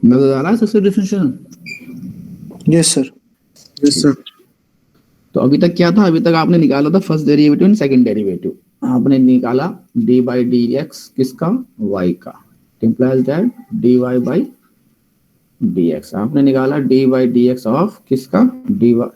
नजर आ रहा है सबसे differential? Yes sir. Yes sir. तो अभी तक क्या था? अभी तक आपने निकाला था first derivative and second derivative. आपने निकाला डी बाई डी एक्स किसका? वाई का। Implies that d y by d x. आपने निकाला d by d x of किसका? D y.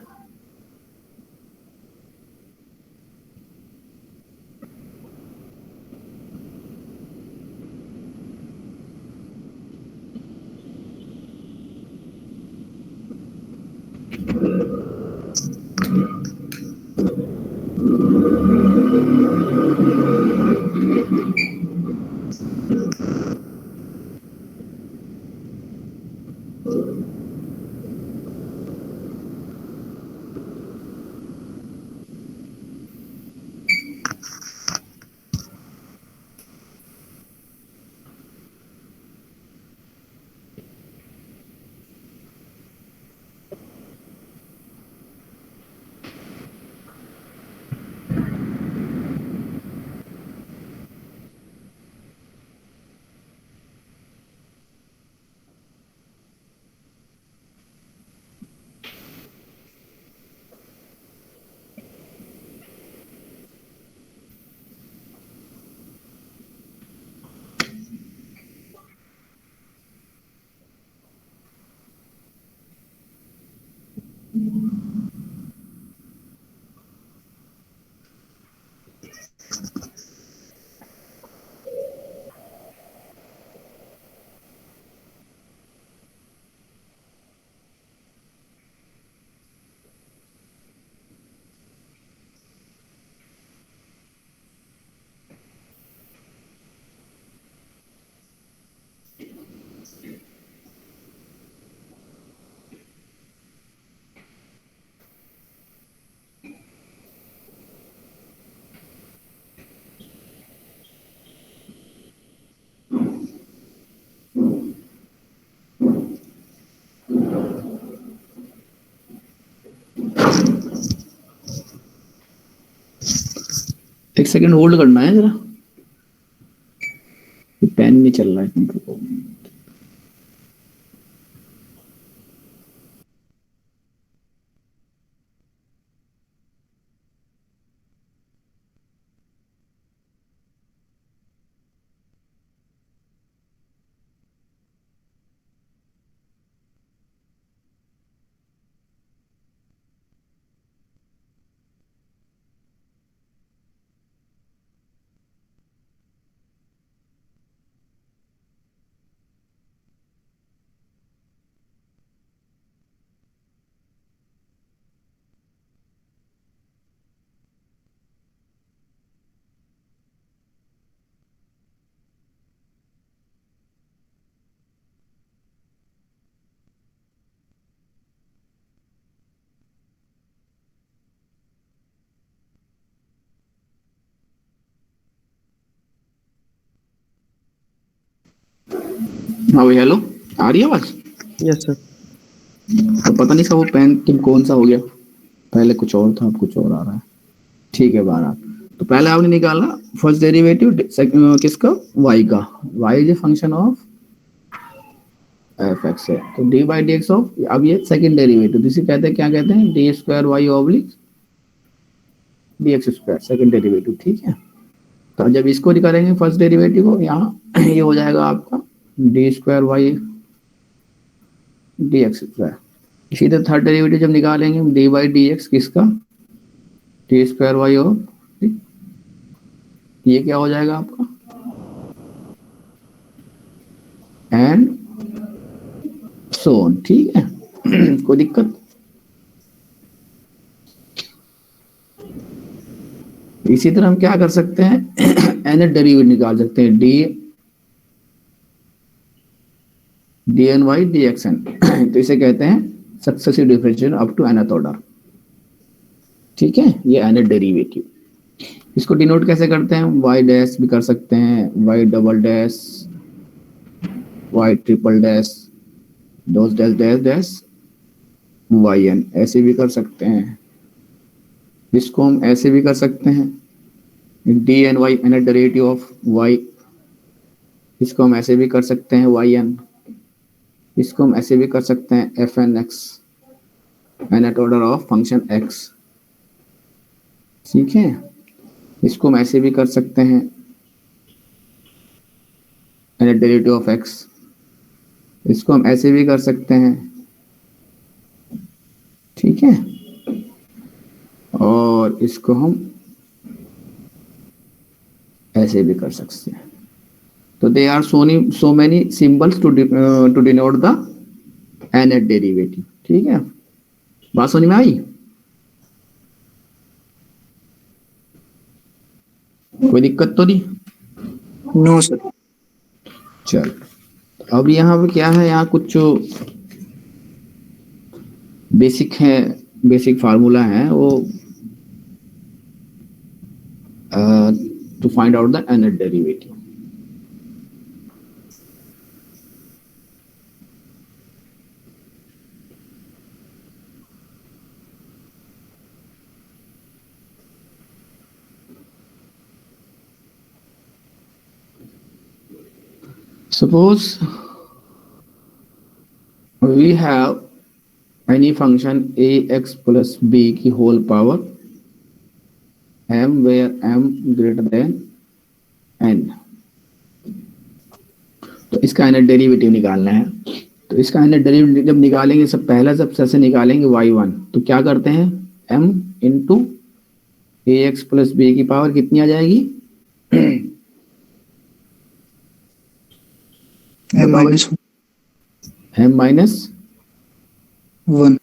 एक सेकंड होल्ड करना है जरा, पेन नहीं चल रहा है कंप्यूटर को। हाँ भाई, हेलो, आ रही है आवाज? Yes sir. तो पता नहीं सब वो पेन तुम कौन सा हो गया, पहले कुछ और था अब कुछ और आ रहा है। ठीक है बारह। तो पहले आपने निकाला फर्स्ट डेरिवेटिव किसका? y का। y is a function of F x है, तो D by d x of, अब ये सेकंड डेरिवेटिव इसे कहते हैं, क्या कहते हैं? D square y oblique d x square, second derivative. ठीक है, तो जब इसको करेंगे फर्स्ट डेरिवेटिव को, यहाँ ये हो जाएगा आपका d square y d x square. इसी तरह थर्ड डेरिवेटिव जब निकालेंगे डी बाई डी एक्स किसका? डी स्क्वायर वाई और ये क्या हो जाएगा आपका? And so on. ठीक है, कोई दिक्कत? इसी तरह हम क्या कर सकते हैं, एन डेरिवेटिव निकाल सकते हैं, d d n y d x n. तो इसे कहते हैं successive differentiation up to nth order. ठीक है, ये एन डेरिवेटिव। इसको डिनोट कैसे करते हैं? वाई डैश भी कर सकते हैं, y double dash, y triple dash, dot dash dash dash y n, ऐसे भी कर सकते हैं। इसको हम ऐसे भी कर सकते हैं, d n y n derivative of y. इसको हम ऐसे भी कर सकते हैं, वाई एन। इसको हम ऐसे भी कर सकते हैं f n x nth order of function x, ठीक है। इसको हम ऐसे भी कर सकते हैं nth डेरिवेटिव ऑफ एक्स, इसको हम ऐसे भी कर सकते हैं, ठीक है। और इसको हम ऐसे भी कर सकते हैं। तो they are so many symbols to denote the nth derivative, ठीक है। बात समझ में आई? कोई दिक्कत तो नहीं? No sir. चल, अब यहाँ पे क्या है, यहाँ कुछ जो बेसिक है, बेसिक फार्मूला है वो to find out the nth derivative. Suppose we have any function ax plus b की whole power m where m greater than n, तो इसका nth डेरिवेटिव निकालना है। तो इसका nth डेरिवेटिव जब निकालेंगे, सब पहला सबसे निकालेंगे y1, तो क्या करते हैं m into ax plus b की पावर कितनी आ जाएगी? m minus one.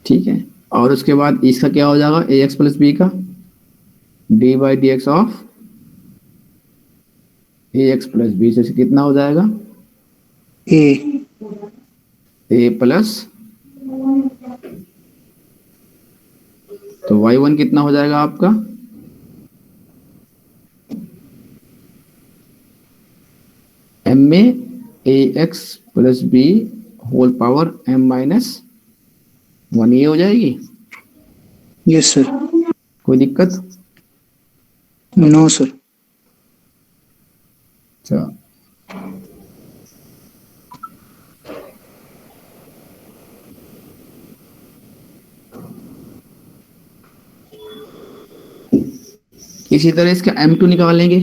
ठीक है। और उसके बाद इसका क्या हो जाएगा, ए एक्स प्लस बी का d by d x of a x plus b से कितना हो जाएगा, ए प्लस, तो y1 कितना हो जाएगा आपका, m में a x plus b whole power m minus 1, ये हो जाएगी। Yes sir. कोई दिक्कत? No sir. अच्छा, इसी तरह इसका m2 निकालेंगे।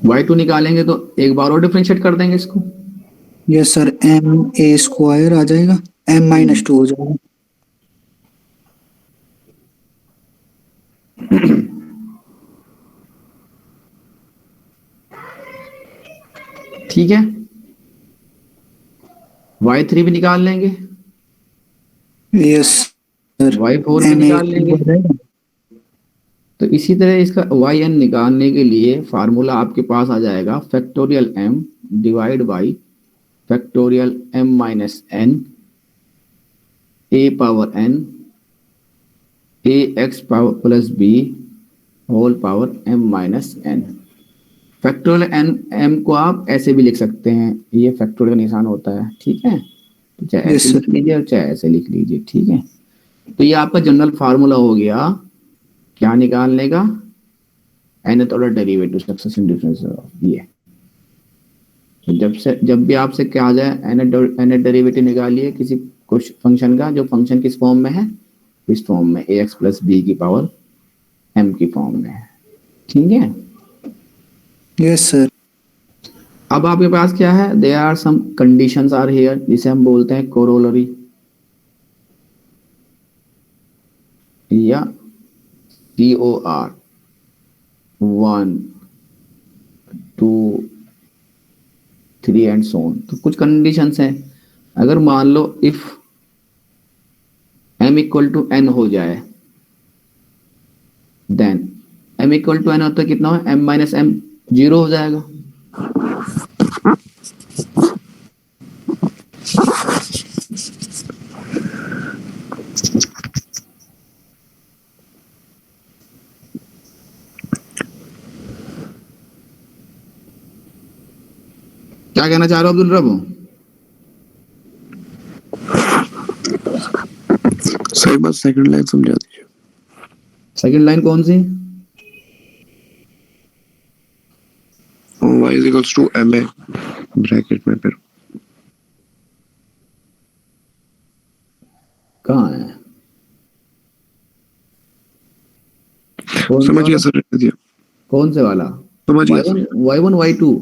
y2 निकालेंगे तो एक बार और डिफरेंशिएट कर देंगे इसको। Yes sir, m a square आ जाएगा, m माइनस 2 हो जाएगा। ठीक है, y3 भी निकाल लेंगे, यस सर, y4 भी निकाल लेंगे। तो इसी तरह इसका yn निकालने के लिए फार्मूला आपके पास आ जाएगा factorial m divide by factorial m minus n a power n a x power plus b whole power m minus n। Factorial n m को आप ऐसे भी लिख सकते हैं, ये फैक्टोरियल का निशान होता है, ठीक है। तो चाहे ऐसे लिख लीजिए और चाहे ऐसे लिख लीजिए, ठीक है। तो ये आपका जनरल फार्मूला हो गया क्या निकालने का, nth order derivative successive difference of ये। जब भी आपसे क्या आ जाए nth डेरिवेटिव निकालिए किसी कुछ फंक्शन का, जो फंक्शन किस फॉर्म में है, इस फॉर्म में ax प्लस b की पावर m की फॉर्म में है, ठीक है। Yes sir. अब आपके पास क्या है, there are some conditions are here, जिसे हम बोलते हैं कोरोलरी या COR 1 2 3 एंड सो ऑन। तो कुछ कंडीशंस हैं, अगर मान लो if m equal to n हो जाए, then m equal to n होता है कितना हो, m माइनस m 0 हो जाएगा। क्या कहना चाह रहे हो अब्दुल रब? सर बस सेकंड लाइन समझा दीजिए। सेकंड लाइन कौन सी? y is equals to m a bracket में फिर कहाँ है? कौन से समझ गया वाला? सर, रहने दिया, कौन से वाला? समझ गया y1 सर। y1 y2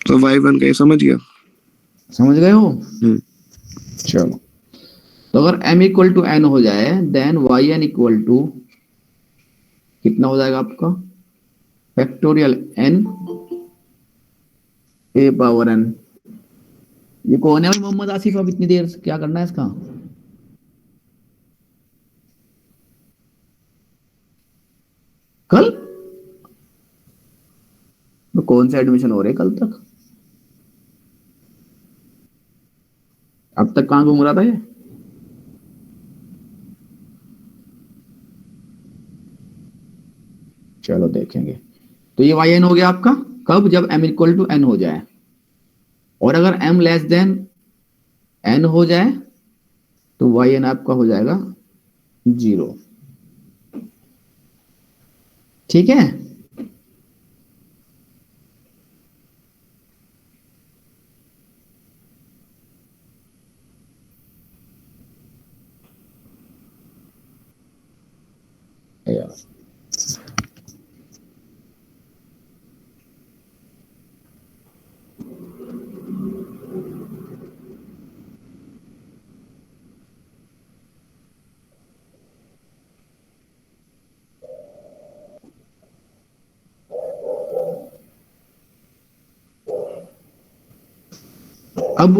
तो y1 का ये समझ गया। समझ गए हो? हम्म, चलो, तो अगर m इक्वल टू n हो जाए देन yn इक्वल टू कितना हो जाएगा आपका? Factorial n a power n। ये कौन है भाई मोहम्मद आसिफ? अब इतनी देर से क्या करना है इसका? कल तो कौन से एडमिशन हो रहे कल तक? अब तक कहाँ घूम रहा था ये? चलो देखेंगे। तो ये वाई एन हो गया आपका कब? जब m इक्वल टू n हो जाए, और अगर m लेस देन n हो जाए तो वाई एन आपका हो जाएगा 0। ठीक है? यार अब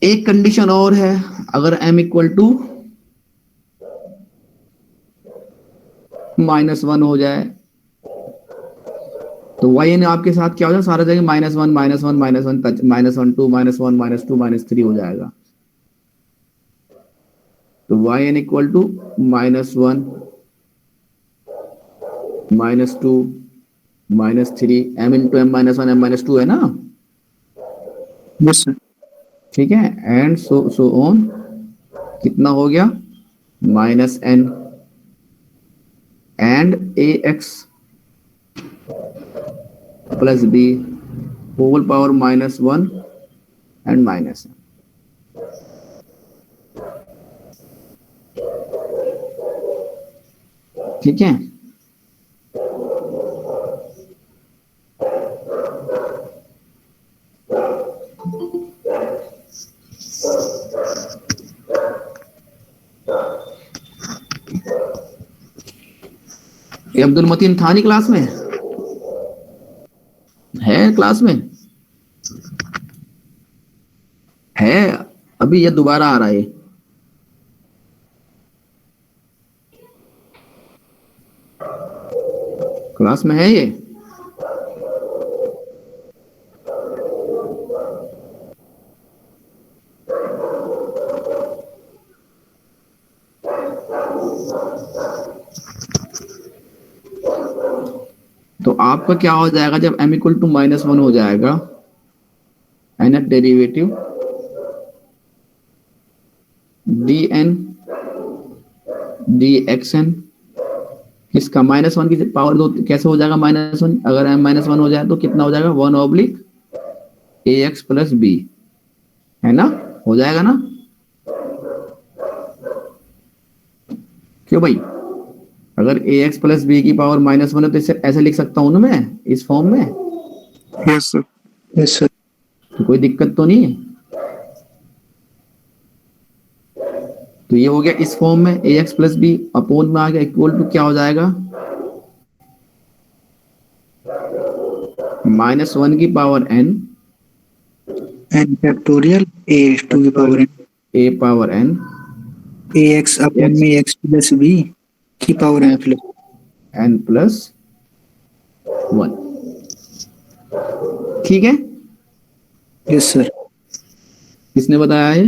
एक कंडीशन और है, अगर m इक्वल टू -1 हो जाए तो वाई एन आपके साथ क्या हो जाए? सारा जगह -1 -1 -1 -1 -1 2 -1 -2 -3 हो जाएगा। तो y n equal to -1 -2 -3 m into m -1 m -2 है ना? Yes sir. ठीक है, एंड सो ऑन। कितना हो गया? -n and ax plus b whole power -1 and minus. ठीक है, ये अब्दुल मतीन था नहीं क्लास में? है क्लास में? है? अभी ये दोबारा आ रहा है। क्लास में है ये? तो आपका क्या हो जाएगा जब m इक्वल टू -1 हो जाएगा? nth डेरिवेटिव dn dxn किसका? -1 की पावर 2 कैसे हो जाएगा -1? अगर m -1 हो जाए तो कितना हो जाएगा? 1 / ax प्लस b, है ना? हो जाएगा ना? क्यों भाई? अगर ax प्लस b की पावर -1 है तो इसे ऐसे लिख सकता हूं ना मैं, इस फॉर्म में? Yes sir. Yes sir. तो कोई दिक्कत तो नहीं है? तो ये हो गया इस फॉर्म में, ax प्लस बी अपोन में आ गया, इक्वल टू क्या हो जाएगा? -1 की power n n factorial a to की power n a power n a x upon में एक्स प्लस बी की power n plus n plus 1। ठीक है? Yes sir. किसने बताया है?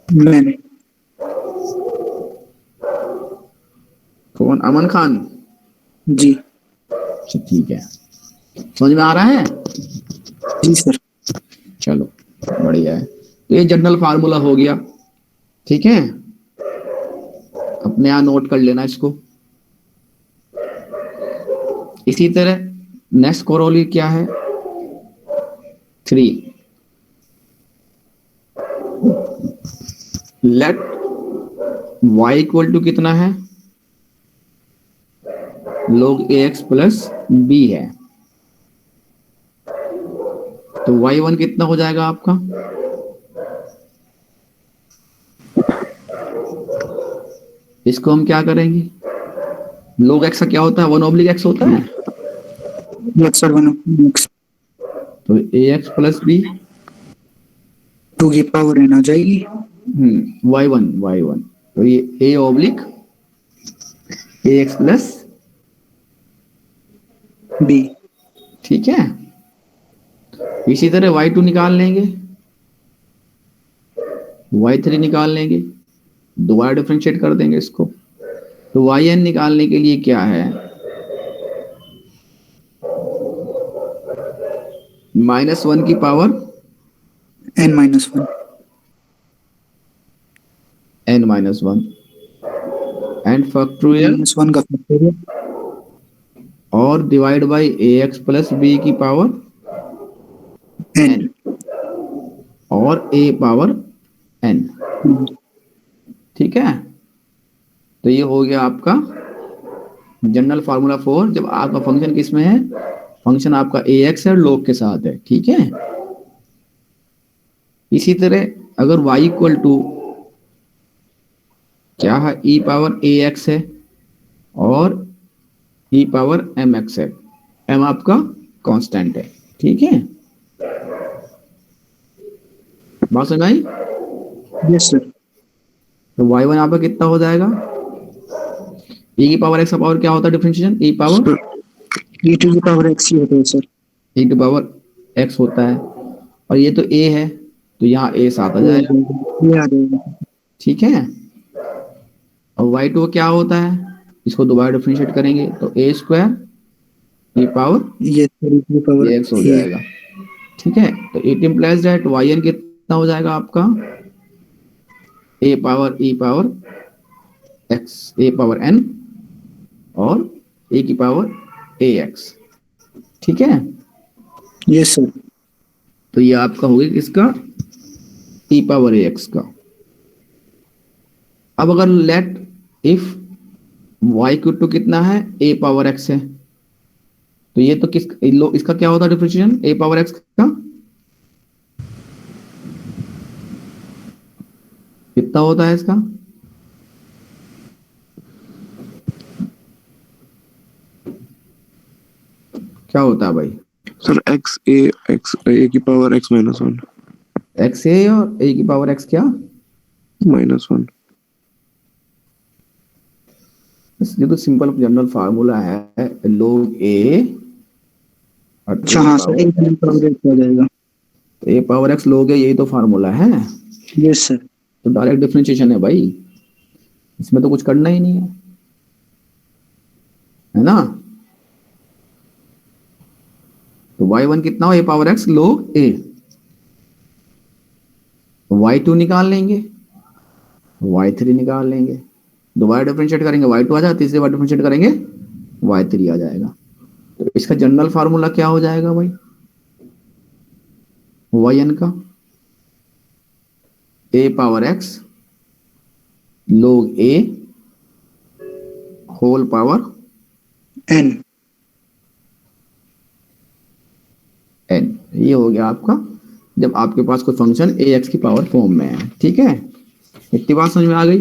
मैंने। कौन? अमन खान? जी। अच्छा ठीक है, समझ में आ रहा है? जी सर। चलो बढ़िया है। तो ये जनरल फार्मूला हो गया। ठीक है, अपने यहां नोट कर लेना इसको। इसी तरह नेक्स्ट कोरोली क्या है? 3. लेट y इक्वल टू कितना है? log ax प्लस b है, तो y1 कितना हो जाएगा आपका? इसको हम क्या करेंगे? log x का क्या होता है? 1/x होता है, यस सर 1 तो ax प्लस b 2 की पावर n आ जाएगी। y1, तो ये a oblique ax plus, b ठीक है। इसी तरह y2 निकाल लेंगे, y3 निकाल लेंगे, दोबारा डिफरेंशिएट कर देंगे इसको, तो yn निकालने के लिए क्या है? -1 की power n -1 n-1 and factorial -1 का फैक्टोरियल और divide by ax plus b की पावर n n और a पावर n, ठीक है। तो ये हो गया आपका जनरल फार्मूला 4, जब आपका फंक्शन किस में है? फंक्शन आपका ax है और log के साथ है, ठीक है। इसी तरह अगर y इक्वल टू क्या है? e पावर ax है और e पावर mx है, m आपका कांस्टेंट है, ठीक है। बात समझ आई? यस सर तो y1 आपका कितना हो जाएगा? e की पावर x का पावर क्या होता है differentiation? e power e to की पावर x ही होता है sir. e to power x होता है, और ये तो a है, तो यहाँ a साथ आ जाएगा, ये आ जाएगा। ठीक है। और y2 क्या होता है? इसको दोबारा डिफरेंशिएट करेंगे तो a स्क्वायर e पावर ये सर e टू की पावर ये x हो a जाएगा, ठीक है। तो इट इम्प्लाइज दैट yn कितना हो जाएगा आपका? a power e power x, a power n और a की पावर ax, ठीक है। यस सर तो ये आपका हो गया किसका? e पावर ax का। अब अगर let if y equal to कितना है? a पावर x है, तो ये तो इसका क्या होता है डिफरेंशिएशन? a पावर x का कितना होता है इसका? क्या होता है भाई? सर x a की पावर x -1 x a और a की पावर x क्या? -1। ये तो सिंपल जनरल फार्मूला है, log a और अच्छा हाँ सर a टू की पावर x आ जाएगा। a power x log a, यही तो फार्मूला है, यस सर तो डायरेक्ट डिफरेंशिएशन है भाई, इसमें तो कुछ करना ही नहीं है ना। तो y1 कितना हो? a power x log a, y2 निकाल लेंगे, y3 निकाल लेंगे, दोबारा डिफरेंशिएट करेंगे y2 आ जाएगा, तीसरी बार डिफरेंशिएट करेंगे y3 आ जाएगा। तो इसका जनरल फार्मूला क्या हो जाएगा भाई yn का? a power x log a whole power n n, ये हो गया आपका जब आपके पास कोई फंक्शन ax की पावर फॉर्म में है, ठीक है। इतनी बात समझ में आ गई?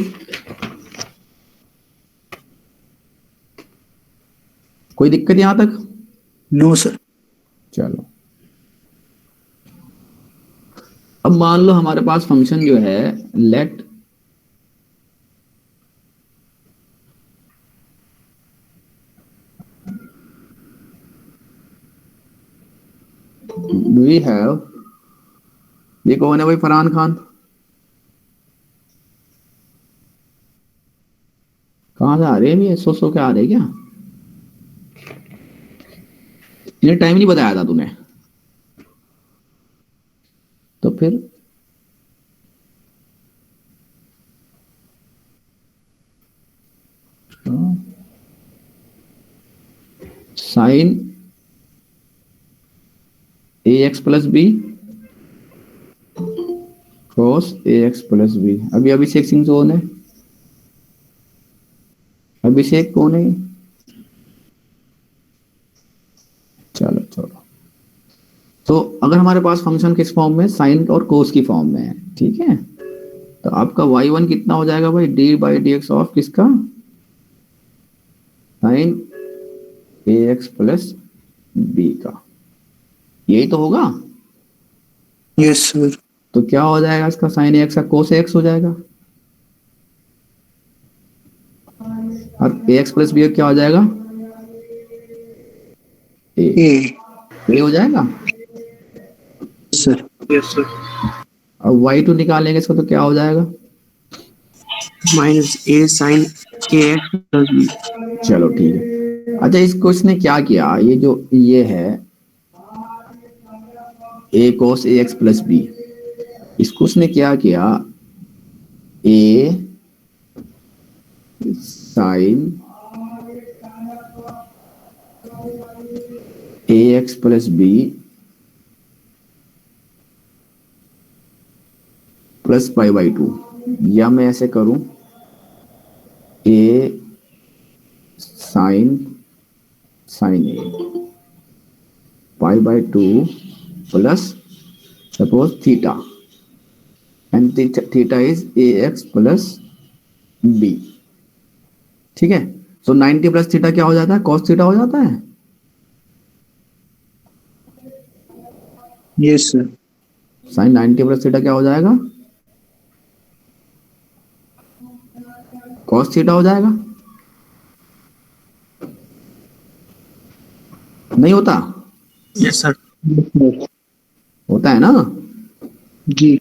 कोई दिक्कत यहां तक? नो सर चलो, अब मान लो हमारे पास फंक्शन जो है लेट वी हैव, ये कौन है भाई? फरहान खान, कहां से आ रहे हैं? ये सो के आ रहे हैं क्या? इन्हें टाइम नहीं बताया था तूने? तो फिर sign a x plus B cos A x plus B. अभी अभिषेक सिंह कौन है? अभिषेक कौन है? चलो चलो, तो अगर हमारे पास फंक्शन किस फॉर्म में, साइन और कोस की फॉर्म में है, ठीक है, तो आपका y1 कितना हो जाएगा भाई, D by d x of किसका, sign a x plus b का, यही तो होगा। Yes sir. तो क्या हो जाएगा इसका, साइन एक्स का कोस एक्स हो जाएगा, और ए एक्स प्लस बी क्या हो जाएगा, ए ए हो जाएगा। सर। Yes sir. अब y2 निकालेंगे इसको तो क्या हो जाएगा, minus A sine a x plus B. चलो ठीक है। अच्छा, इसको इसने क्या किया, ये जो ये है a cos a x plus b, इसको उसने क्या किया, a sine a x plus b plus pi by two, या मैं ऐसे करूं, a sine sine a pi by two plus suppose theta, and theta is a x plus b, ठीक है। सो 90 प्लस थीटा क्या हो जाता है, कॉस थीटा हो जाता है। Yes sir. Sine 90 plus theta क्या हो जाएगा, कॉस थीटा हो जाएगा, नहीं होता, यस सर। होता है ना। जी।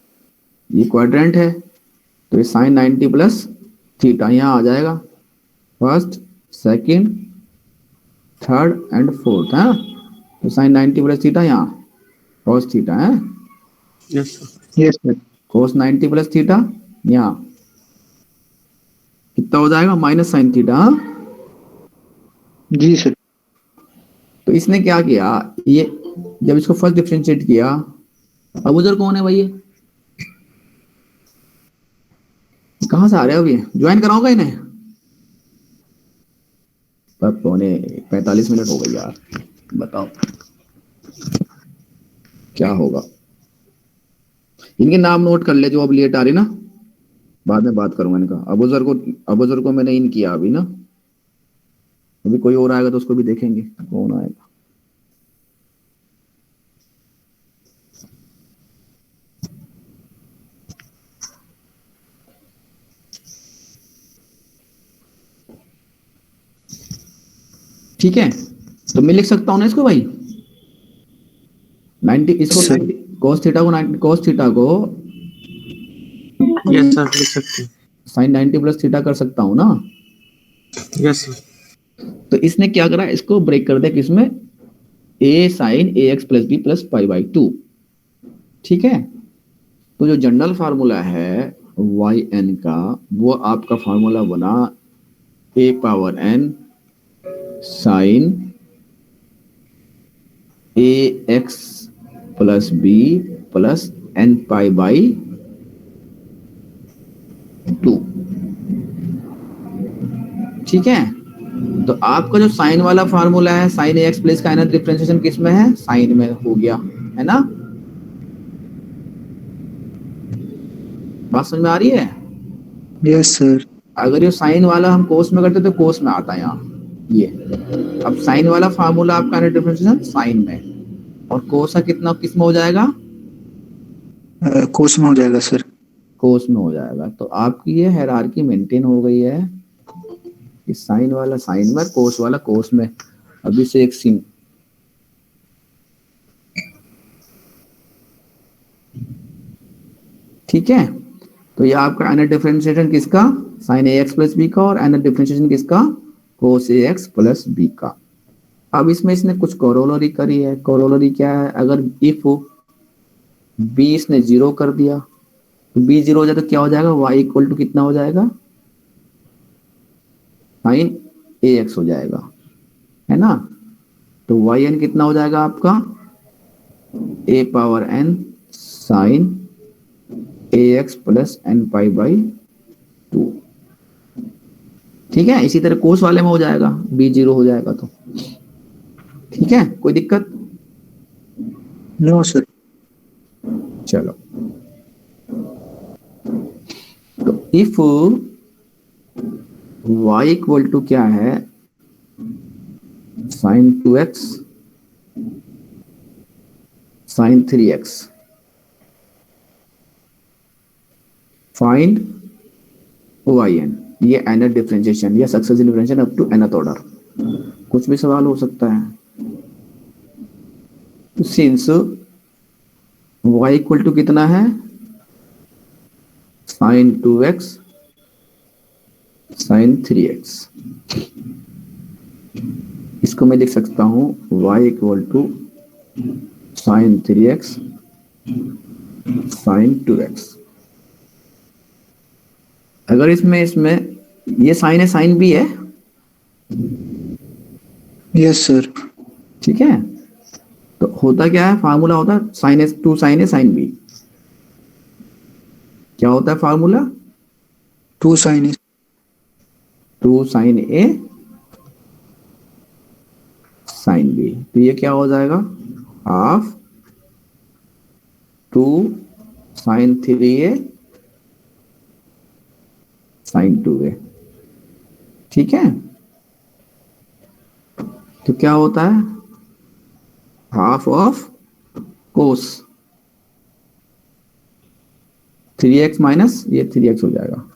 ये क्वाड्रेंट है, तो ये साइन 90 प्लस थीटा यहाँ आ जाएगा, first second third and fourth है, तो साइन 90 प्लस थीटा यहाँ कॉस थीटा है, yes sir. Yes sir. Cos 90 plus theta यहाँ कितना हो जाएगा, माइनस साइन थीटा। जी सर। तो इसने क्या किया, ये जब इसको फर्स्ट डिफरेंशिएट किया, अब उधर कौन है भाई, ये कहां से आ रहे हो, अभी ज्वाइन कराओगे इन्हें, तब पौने 45 मिनट हो गई यार, बताओ क्या होगा। इनके नाम नोट कर ले जो अब लेट आ रही ना, बाद में बात करूंगा इनका। अबूजर को मैंने इन किया अभी ना, अभी कोई और आएगा तो उसको भी देखेंगे कौन आएगा। ठीक है, तो मैं लिख सकता हूं ना इसको भाई, 90 इसको सर। cos थीटा को यस सर, लिख सकते हैं। साइन 90 प्लस थीटा कर सकता हूं ना। Yes sir. तो इसने क्या करा, इसको ब्रेक कर दिया किसमें, a sine a x plus b plus pi by two, ठीक है। तो जो जनरल फार्मूला है वाई एन का, वो आपका फार्मूला बना a power n sine a x plus b plus n pi by two, ठीक है। तो आपका जो साइन वाला फार्मूला है, साइन ए एक्स प्लस का एनथ डिफरेंशिएशन किस में है, साइन में हो गया है ना, बात समझ में आ रही है। Yes sir. अगर ये साइन वाला हम कोस में करते तो कोस में आता है यहाँ ये, अब साइन वाला फार्मूला आपका एनथ डिफरेंशिएशन साइन में, और कोस का कितना किस में हो जाएगा, कोर्स में हो जाएगा सर। कोस में हो जाएगा। तो आपकी ये हायरार्की मेंटेन हो गई है कि साइन वाला साइन में, कोस वाला कोस में। अभी से एक सिम, ठीक है। तो ये आपका एनथ डिफरेंशिएशन किसका, sign a x plus b का, और एनथ डिफरेंशिएशन किसका, कोस ए एक्स प्लस बी का। अब इसमें इसने कुछ कोरोलरी करी है। कोरोलरी क्या है, अगर इफ बी इसने 0 कर दिया, तो बी 0 हो जाए तो क्या हो जाएगा, y इक्वल टू कितना हो जाएगा, साइन ए एक्स हो जाएगा, है ना। तो वाई एन कितना हो जाएगा आपका, a power n sine a x plus n pi by 2। ठीक है, इसी तरह कोस वाले में हो जाएगा, बी 0 हो जाएगा तो। ठीक है, कोई दिक्कत? No sir. चलो, तो इफ y इक्वल टू क्या है, sine 2x sine 3x, find yn, ये nth डिफरेंशिएशन या successive differentiation up to nth order. कुछ भी सवाल हो सकता है। तो सिंस y इक्वल टू कितना है, साइन 2x साइन 3x, इसको मैं लिख सकता हूं y equal to sine 3x sine 2x। अगर इसमें ये साइन है, साइन भी है। Yes sir. ठीक है, तो होता क्या है, फार्मूला होता है sine a two sine a sine b. क्या होता है formula? 2 sine a 2 sine a sine b. तो ये क्या हो जाएगा, half 2 sign 3a sign 2a। ठीक है, तो क्या होता है, half of cos 3x minus ये 3x हो जाएगा।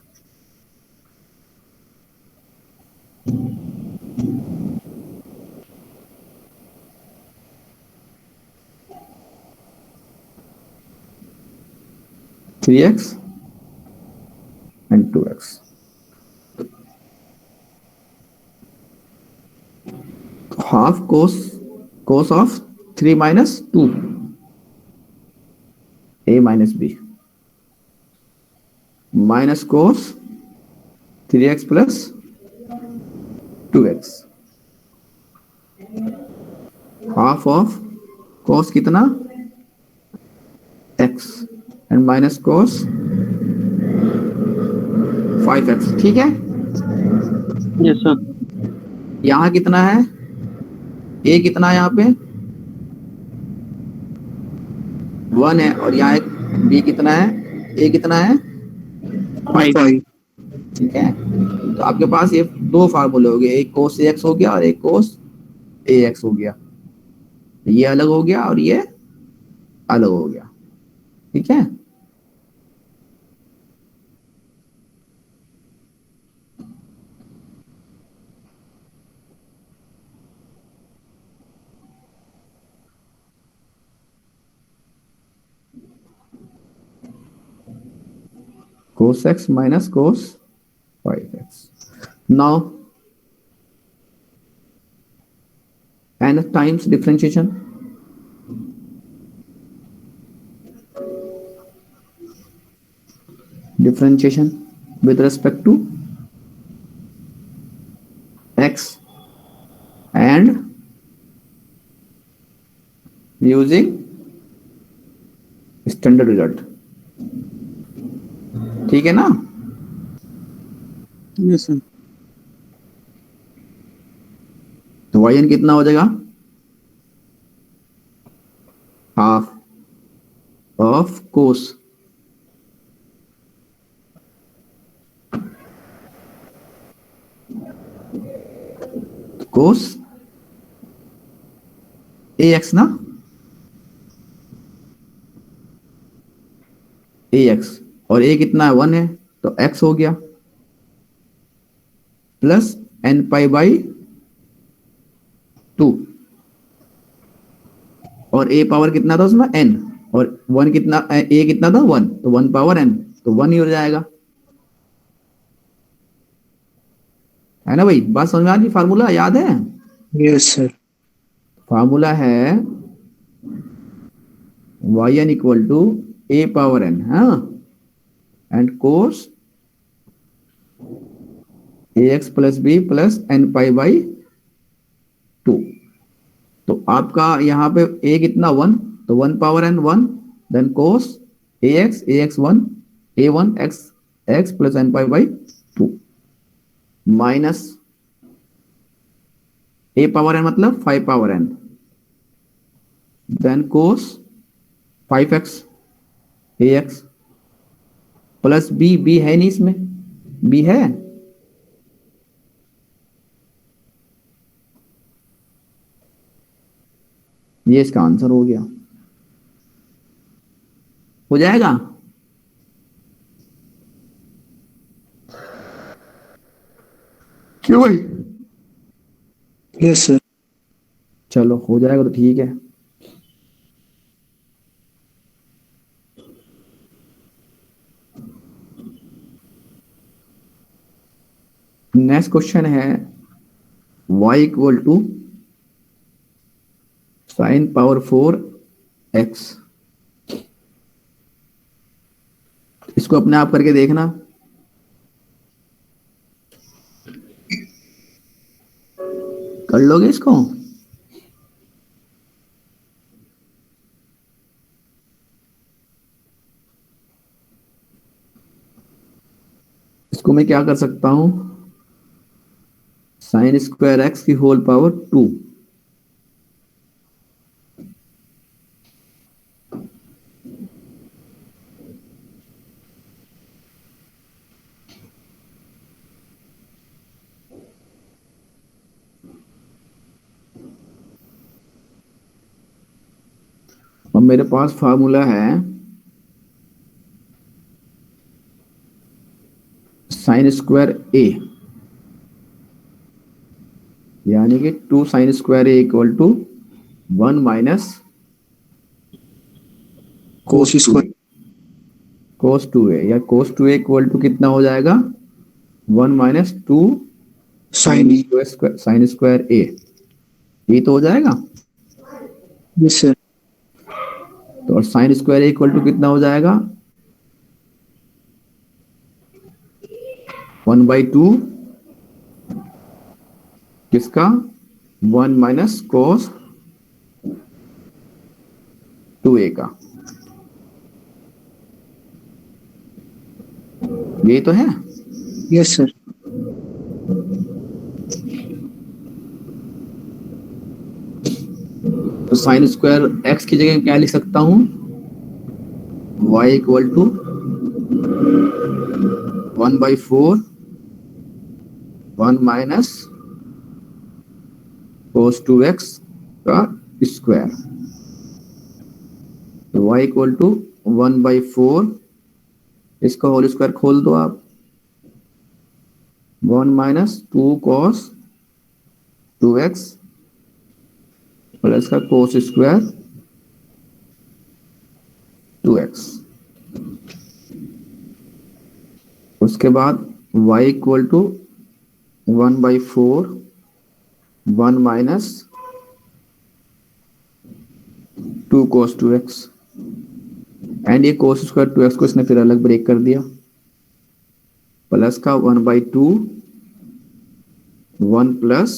Three x and 2x। Half cos of 3 minus 2 a minus b minus cos 3x plus 2x, half of cos कितना x and minus cos 5x। ठीक है, यस सर। यहां कितना है, a कितना है, यहाँ पे 1 है, और यहाँ एक b कितना है, a कितना है 5। ठीक है, तो आपके पास ये दो फार्मूले हो गए, एक कोस ax हो गया और एक कोस ax हो गया। ये अलग हो गया और ये अलग हो गया। ठीक है, cos x minus cos 5x। Now nth times differentiation, with respect to x and using standard result। ठीक है ना? Yes sir. तो yn कितना हो जाएगा, हाफ ऑफ कोस ax ना, ax और a कितना है 1 है, तो x हो गया प्लस n पाई बाई 2, और a पावर कितना था उसमें n, और 1 कितना, a कितना था 1, तो 1 पावर n, तो 1 ही हो जाएगा। है ना भाई, बात समझ में आ रही? फार्मूला याद है? Yes sir. फार्मूला है yn equal to a power n, हाँ, and cos ax plus b plus n pi by 2। तो आपका यहाँ पे a कितना 1, तो 1 power n 1, then cos ax1 a1 x plus n pi by 2 minus a power n मतलब 5 power n, then cos 5x ax plus b है नहीं इसमें, b है, ये इसका आंसर हो गया। हो जाएगा? क्यों भाई? Yes sir. चलो हो जाएगा तो ठीक है। नेक्स्ट क्वेश्चन है y equal to sine power 4x। इसको अपने आप करके देखना। कर लोगे इसको? इसको मैं क्या कर सकता हूं, साइन स्क्वायर एक्स की होल पावर 2, और मेरे पास फार्मूला है साइन स्क्वायर ए, यानी कि 2 sine square a equal to 1 minus cos square cos 2a, या कोस 2a इक्वल टू कितना हो जाएगा, 1 minus 2 sine a. Sine square a, ये तो हो जाएगा। Yes sir. तो और sine square a equal to कितना हो जाएगा, 1/2 किसका, 1 माइनस कोस 2a का, ये तो है। Yes sir. तो साइन स्क्वायर एक्स की जगह क्या लिख सकता हूं, y equal to 1/4 1 minus cos 2x का स्क्वायर। तो y इक्वल टू 1/4, इसका होल स्क्वायर खोल दो आप, 1 माइनस 2 कॉस 2x प्लस का कोस स्क्वायर 2x। उसके बाद y equal to 1/4 1 minus 2 cos 2x, and ये cos स्क्वायर 2x को इसने फिर अलग ब्रेक कर दिया, प्लस का 1/2 1 प्लस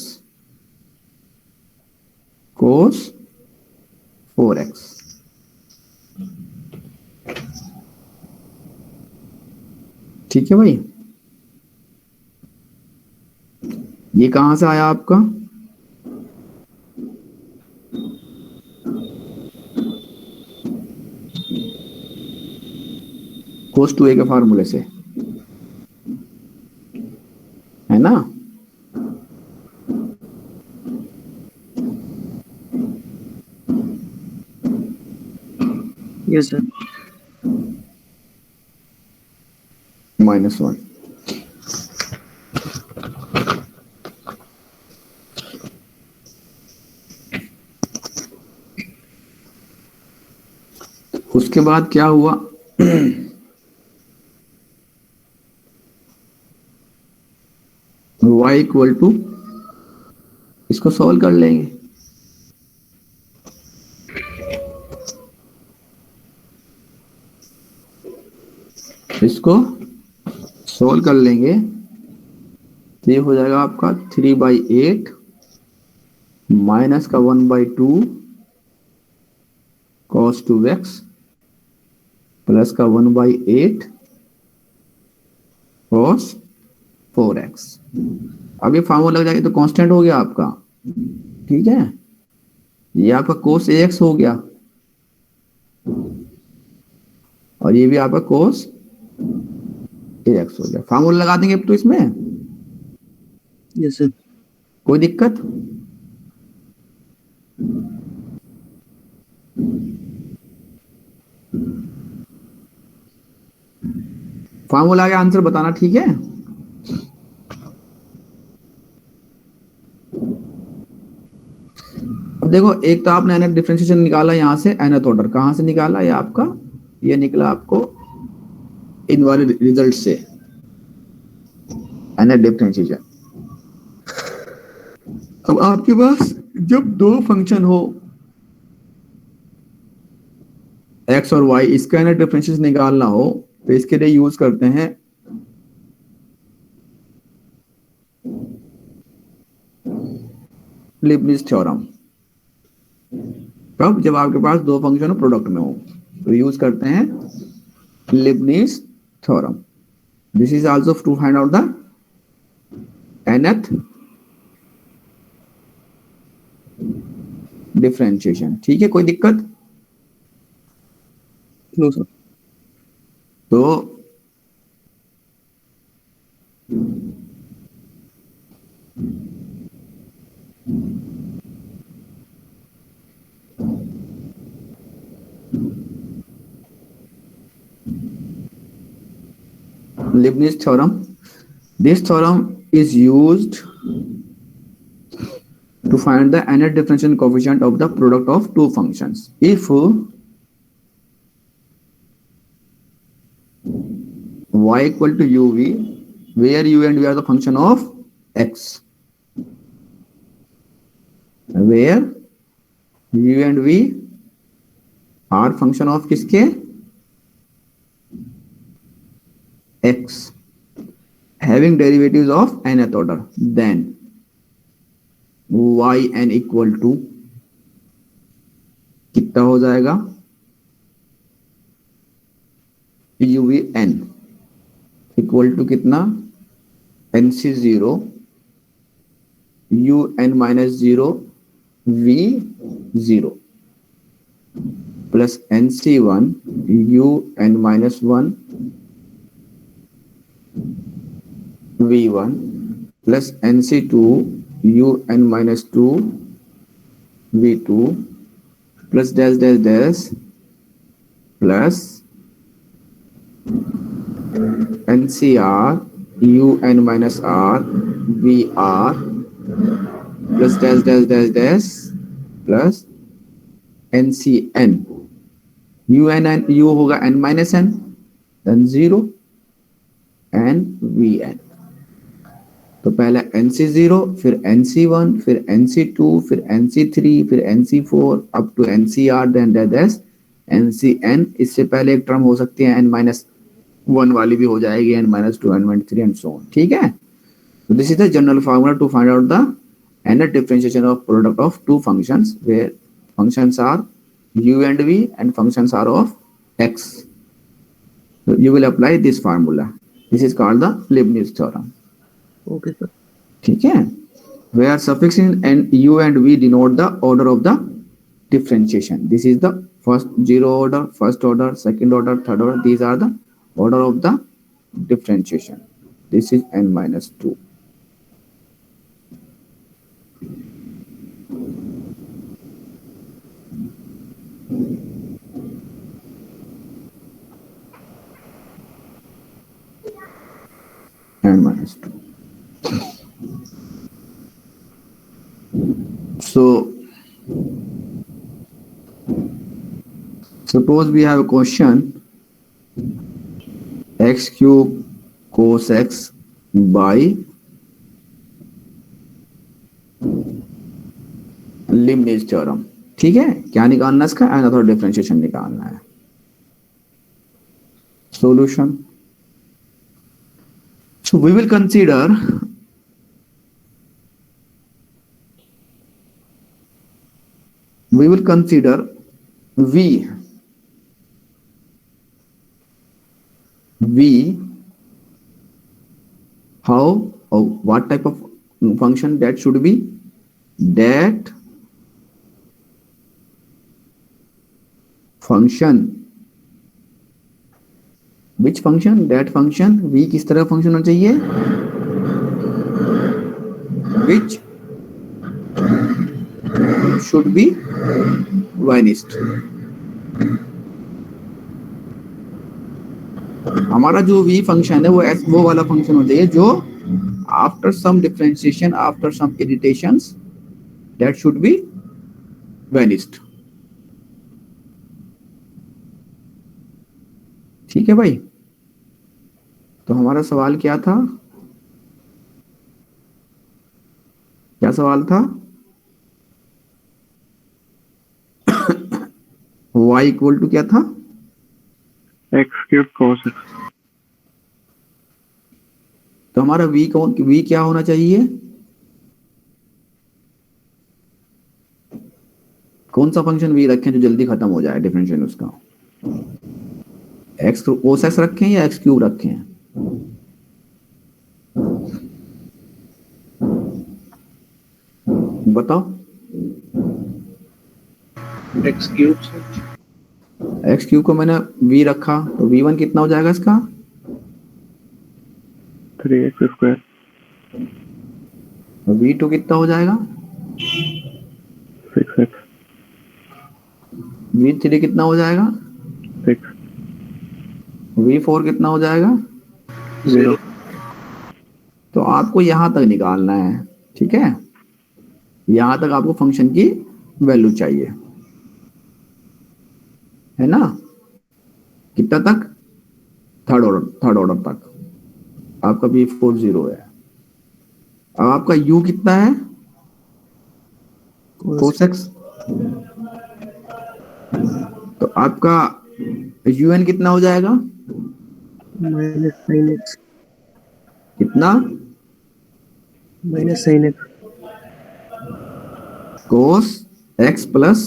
cos 4x। ठीक है भाई, ये कहां से आया आपका, cos 2a के फार्मूले से, है ना। Yes, sir. -1। उसके बाद क्या हुआ, y इक्वल टू, इसको सॉल्व कर लेंगे, इसको सोल्व कर लेंगे तो ये हो जाएगा आपका 3/8 माइनस का 1/2 cos 2x प्लस का 1/8 cos 4x। अब ये फार्मूला लग जाएगा तो कांस्टेंट हो गया आपका, ठीक है। ये आपका cos ax हो गया और ये भी आपका cos ax हो गया। फार्मूला लगा देंगे अब तो इसमें, यस सर। कोई दिक्कत? फार्मूला के आंसर बताना, ठीक है। अब देखो, एक तो आपने nth डिफरेंशिएशन निकाला यहां से, nth ऑर्डर कहां से निकाला? ये आपका ये निकला आपको इन वाले रिजल्ट से, nth डिफरेंशिएशन। अब आपके पास जब दो फंक्शन हो x और y, इसका nth डिफरेंशिएशन निकालना हो तो इसके लिए यूज करते हैं लीबनिज़ थ्योरम। कब? जब आपके पास दो फंक्शन प्रोडक्ट में हो तो यूज करते हैं Leibniz theorem. This is also to find out the nth differentiation, ठीक है। कोई दिक्कत? No sir. तो Leibniz theorem. This theorem is used to find the nth differential coefficient of the product of two functions. If y equal to uv, where u and v are the function of x, where u and v are function of किसके? x, having derivatives of nth order, then yn equal to कितना हो जाएगा? uvn equal to कितना? nc0 un minus 0 v0 plus nc1 un minus 1 v1 plus nc2 un minus 2 v2 plus dash dash dash plus ncr un minus r vr plus dash dash dash dash plus ncn un and u होगा n minus n, then 0 and vn। तो पहले nc0, फिर nc1, फिर nc2, फिर nc3, फिर nc4 up to ncr, then that ncn। इससे पहले एक टर्म हो सकती है n-1 वाली भी हो जाएगी, n-2, n-3 and so on, ठीक है। So this is the general formula to find out the nth differentiation of product of two functions where functions are u and v and functions are of x. So you will apply this formula. This is called the Leibniz theorem. Okay sir. ठीक है। Where suffix in and u and v denote the order of the differentiation. This is the first zero order, first order, second order, third order. These are the order of the differentiation. This is n minus 2. N minus 2. So suppose we have a question x cube cos x by Leibniz theorem, ठीक है। क्या निकालना है इसका? nth differentiation निकालना है। Solution, so we will consider v v how or what type of function that should be that function which function that function v किस तरह फंक्शन होना चाहिए which should be vanished हमारा जो v फंक्शन है वो वाला फंक्शन होना चाहिए जो after some differentiation after some irritations that should be vanished ठीक है भाई तो हमारा सवाल क्या था क्या सवाल था y इक्वल टू क्या था x cube cos x. तो हमारा v क्या होना चाहिए कौन सा फंक्शन v रखें जो जल्दी खत्म हो जाए डिफरेंशियल उसका x cos x रखें या x क्यूब रखें बताओ x cube से x क्यूब को मैंने v रखा तो v1 कितना हो जाएगा इसका 3x square. v2 कितना हो जाएगा 6x. v3 कितना हो जाएगा 6. v4 कितना हो जाएगा 0. तो आपको यहां तक निकालना है ठीक है यहां तक आपको फंक्शन की वैल्यू चाहिए है ना कितना तक थर्ड ऑर्डर तक आपका v4 0 है अब आपका u कितना है cos x तो आपका un कितना हो जाएगा माइनस साइन एक्स कितना minus sine x cos x plus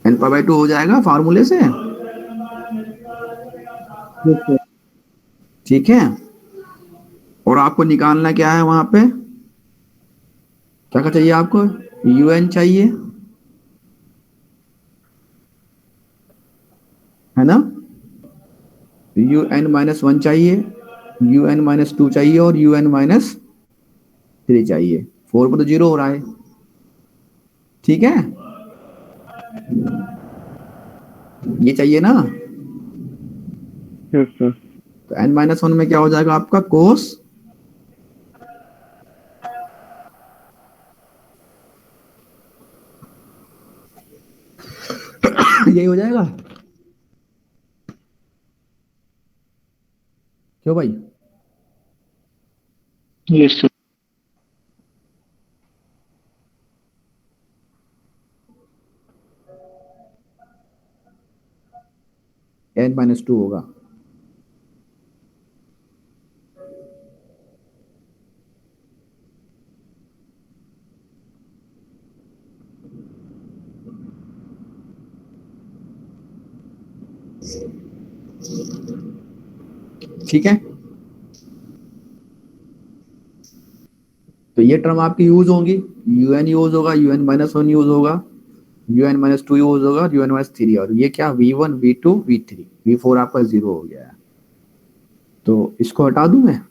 n pi by 2 हो जाएगा फार्मूले से ठीक है और आपको निकालना क्या है वहां पे क्या चाहिए आपको un चाहिए है ना un माइनस 1 चाहिए un माइनस 2 चाहिए और un माइनस 3 चाहिए 4 पर तो 0 हो रहा है ठीक है ये चाहिए ना Yes sir. तो n माइनस 1 में क्या हो जाएगा आपका कोस यही हो जाएगा क्यों भाई यस सर n माइनस 2 होगा ठीक है तो ये टर्म आपकी यूज होंगी un यूज होगा un माइनस 1 यूज होगा un माइनस 2 यूज होगा un माइनस 3 और ये क्या v1 v2 v3 v4 आपका 0 हो गया है तो इसको हटा दूं मैं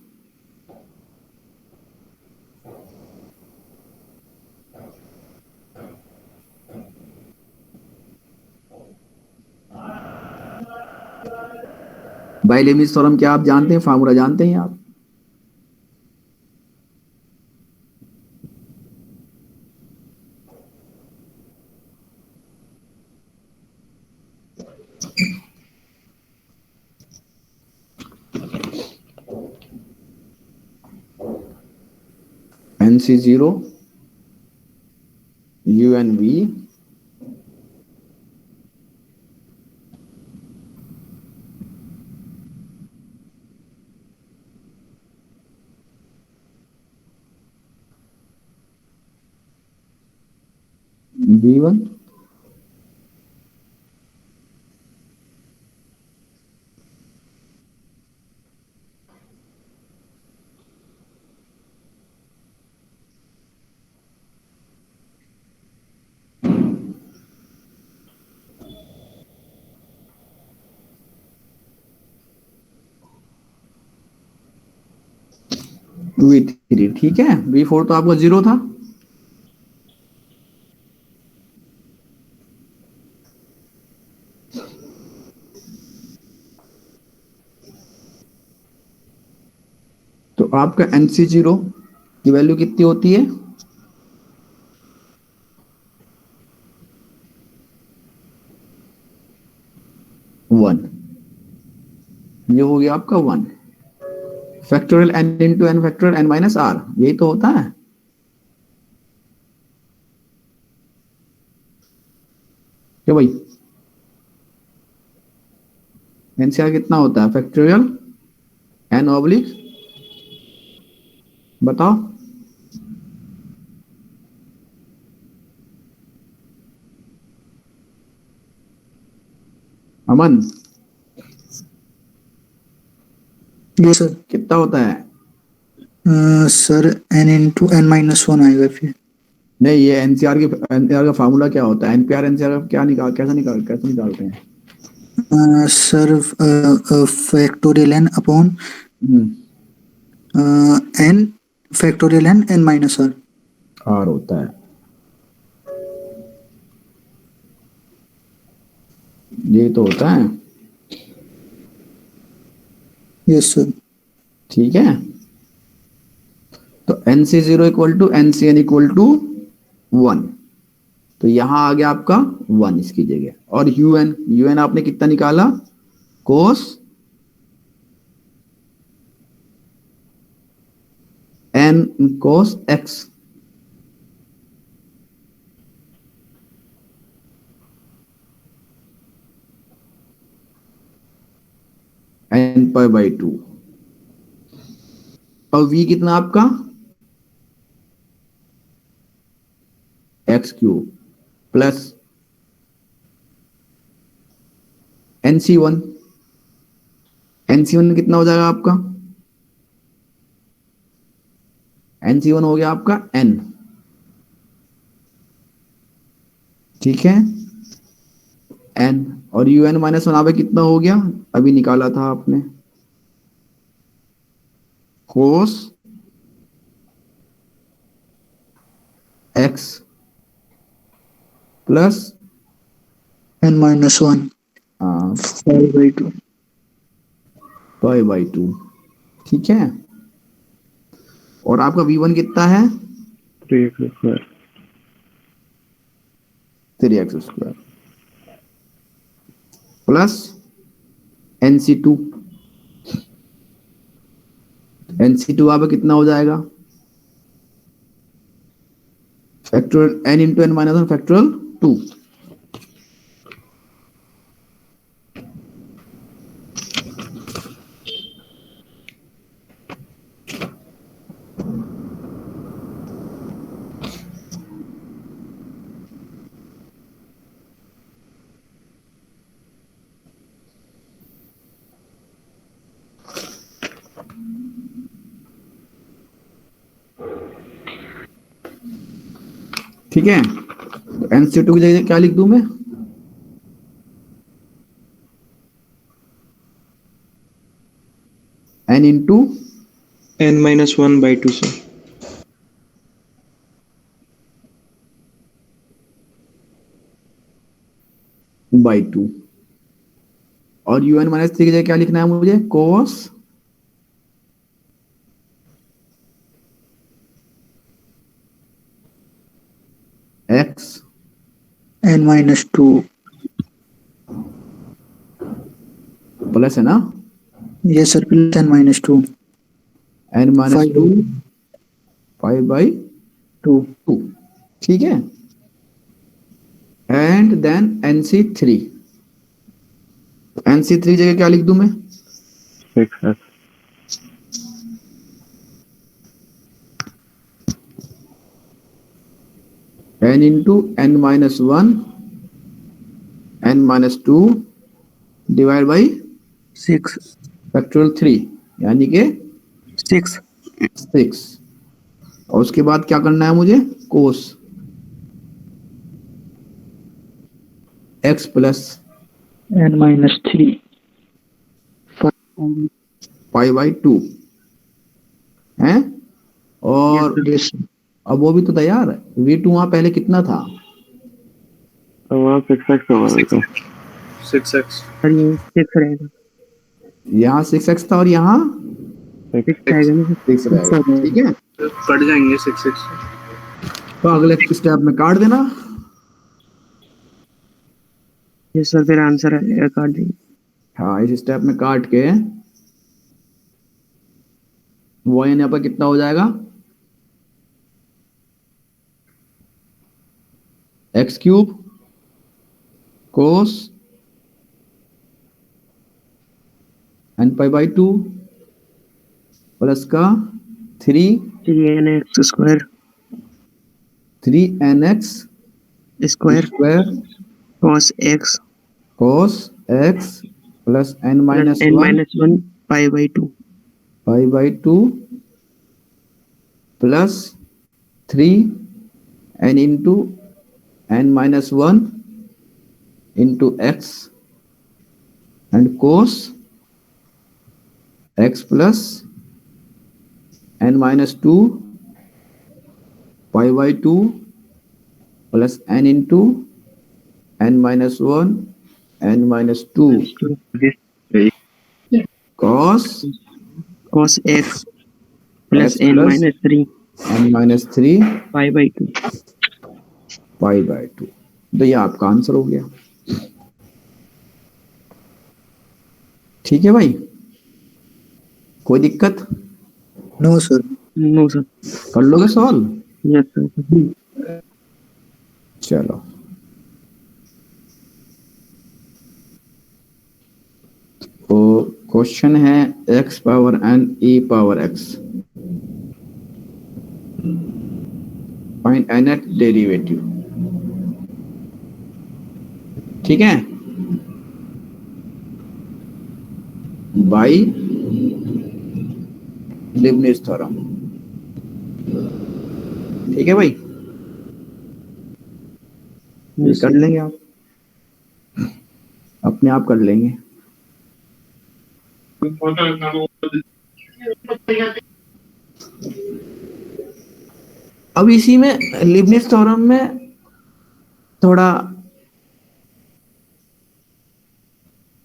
बाय लेमिस थ्योरम क्या आप जानते हैं फार्मूला जानते हैं आप NC0 UNV B1 V3, ठीक है। V4 तो आपका 0 था। तो आपका NC0 की वैल्यू कितनी होती है? 1। ये हो गया आपका 1। Factorial n into n factorial n minus r, यही तो होता है। क्या भाई? NCR कितना होता है? फैक्टोरियल n ऑब्लिक, बताओ। अमन, ये सर। कितना होता है? Sir n into n minus one आएगा फिर। नहीं, ये एनसीआर का फार्मूला क्या होता है? एनपीआर एनसीआर का क्या कैसे निकालते हैं? Sir factorial n upon n factorial n n minus r। R होता है, ये तो होता है। Yes sir. ठीक है, तो NC0 equal to NCN equal to 1। तो यहां आ गया आपका 1 इसकी जगह। और UN आपने कितना निकाला? कोस n cos x। n pi by 2। और v कितना आपका? x cube plus NC1। NC1 कितना हो जाएगा आपका? NC1 हो गया आपका n, ठीक है, n। और UN माइनस 1 कितना हो गया? अभी निकाला था आपने, कोस x plus n minus one by two. Pi by 2, ठीक है। और आपका V1 कितना है? 3x²। 3x² plus NC2। NC2 आपका कितना हो जाएगा? Factorial n into n minus 1 factorial 2। ठीक है, तो NC2 की जगह क्या लिख दूं मैं? n into n-1/2 sir. By 2। और UN माइनस 3 की जगह क्या लिखना है मुझे? कोस x n minus two. Plus, है ना, ये sir plus n minus two. n minus 2 5 by two. 2, ठीक है। And then NC3। NC3 जगह क्या लिख दूं मैं? 6x। n into n minus 1 n minus 2 divide by 6 factorial 3 यानी कि 6 6। और उसके बाद क्या करना है मुझे, कोस x plus n minus 3 pi by 2 है। और अब वो भी तो तैयार है, v2 वहां पहले कितना था, तो वहाँ 6x हमारा था। 6x और ये 6 रहेगा, यहाँ 6x था और यहाँ 6 आएगा ना 6 रहेगा। ठीक है, कट जाएंगे 6x। तो अगले स्टेप में काट देना। ये सर फिर आंसर आएगा, काट देंगे। हाँ, इस स्टेप में काट के वो यहाँ पर कितना हो जाएगा, x cube cos n pi by 2 plus का 3nx square 3nx square square cos x cos x plus n plus minus n 1 minus 1 pi by 2 pi by 2 plus 3 n into n minus 1 into x and cos x plus n minus 2 pi by 2 plus n into n minus 1 n minus 2 cos cos x plus x n plus minus 3 n minus 3 pi by 2। Pi by 2। तो ये आपका answer हो गया। ठीक है भाई, कोई दिक्कत, नो सर, नो सर, कर लोगे सॉल्व। Yes sir. चलो, तो क्वेश्चन है x power n e power x, find nth derivative. ठीक है, बाई लीबनिज़ थ्योरम। ठीक है भाई, ये कर लेंगे आप, अपने आप कर लेंगे। अब इसी में लीबनिज़ थ्योरम में थोड़ा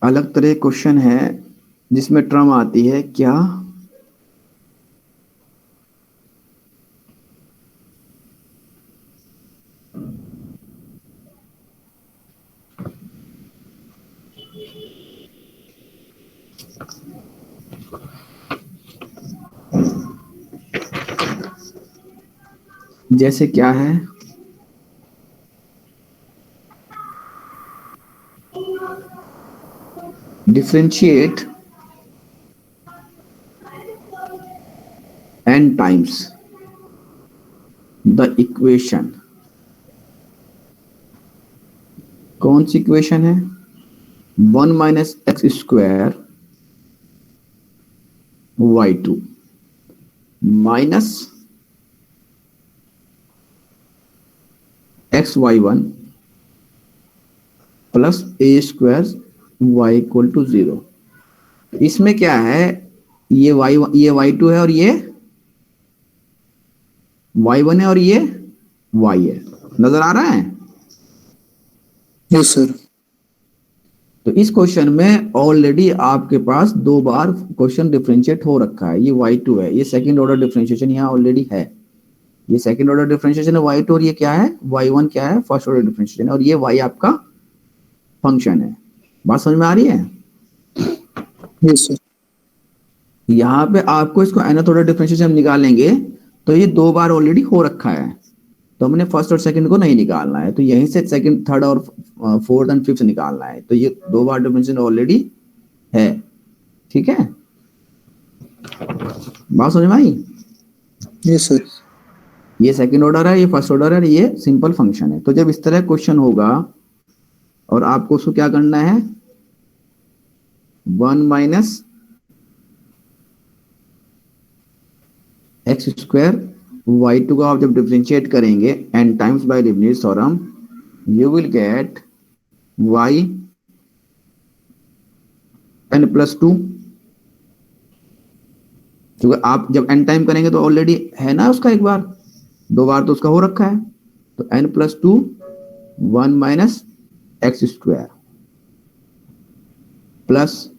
अलग तरह क्वेश्चन है जिसमें टर्म आती है क्या, जैसे क्या है, differentiate n times the equation। कौन सी इक्वेशन है, 1 minus x square y2 minus x y1 plus a square y equal to 0। इसमें क्या है, ये y2 है और ये y1 है और ये y है, नजर आ रहा है। Yes sir. तो इस क्वेश्चन में ऑलरेडी आपके पास 2 बार क्वेश्चन डिफरेंशिएट हो रखा है। ये y2 है, ये सेकंड ऑर्डर डिफरेंशिएशन यहाँ ऑलरेडी है, ये सेकंड ऑर्डर डिफरेंशिएशन है y2, और ये क्या है y1 क्या है फर्स्ट ऑर्डर डिफरेंशिएशन, और ये y आपका फंक्शन है। बात समझ में आ रही है। Yes sir. यहाँ पे आपको इसको nth ऑर्डर डिफरेंशिएशन निकालेंगे तो ये 2 बार ऑलरेडी हो रखा है, तो हमने फर्स्ट और सेकंड को नहीं निकालना है, तो यहीं से सेकंड थर्ड और फोर्थ एंड फिफ्थ निकालना है। तो ये 2 बार डिफरेंशिएशन ऑलरेडी है। ठीक है, बात समझ में आई। Yes sir. ये सेकंड ऑर्डर है, ये फर्स्ट ऑर्डर है, ये सिंपल फंक्शन है। तो जब इस तरह क्वेश्चन होगा और आपको उसको क्या करना है, 1 माइनस एक्स स्क्वायर y2 का आप जब डिफरेंशिएट करेंगे n times bye Leibniz theorem, you will gate y n+2। क्योंकि आप जब n टाइम करेंगे तो ऑलरेडी है ना उसका, एक बार 2 बार तो उसका हो रखा है, तो n+2 1 minus x square plus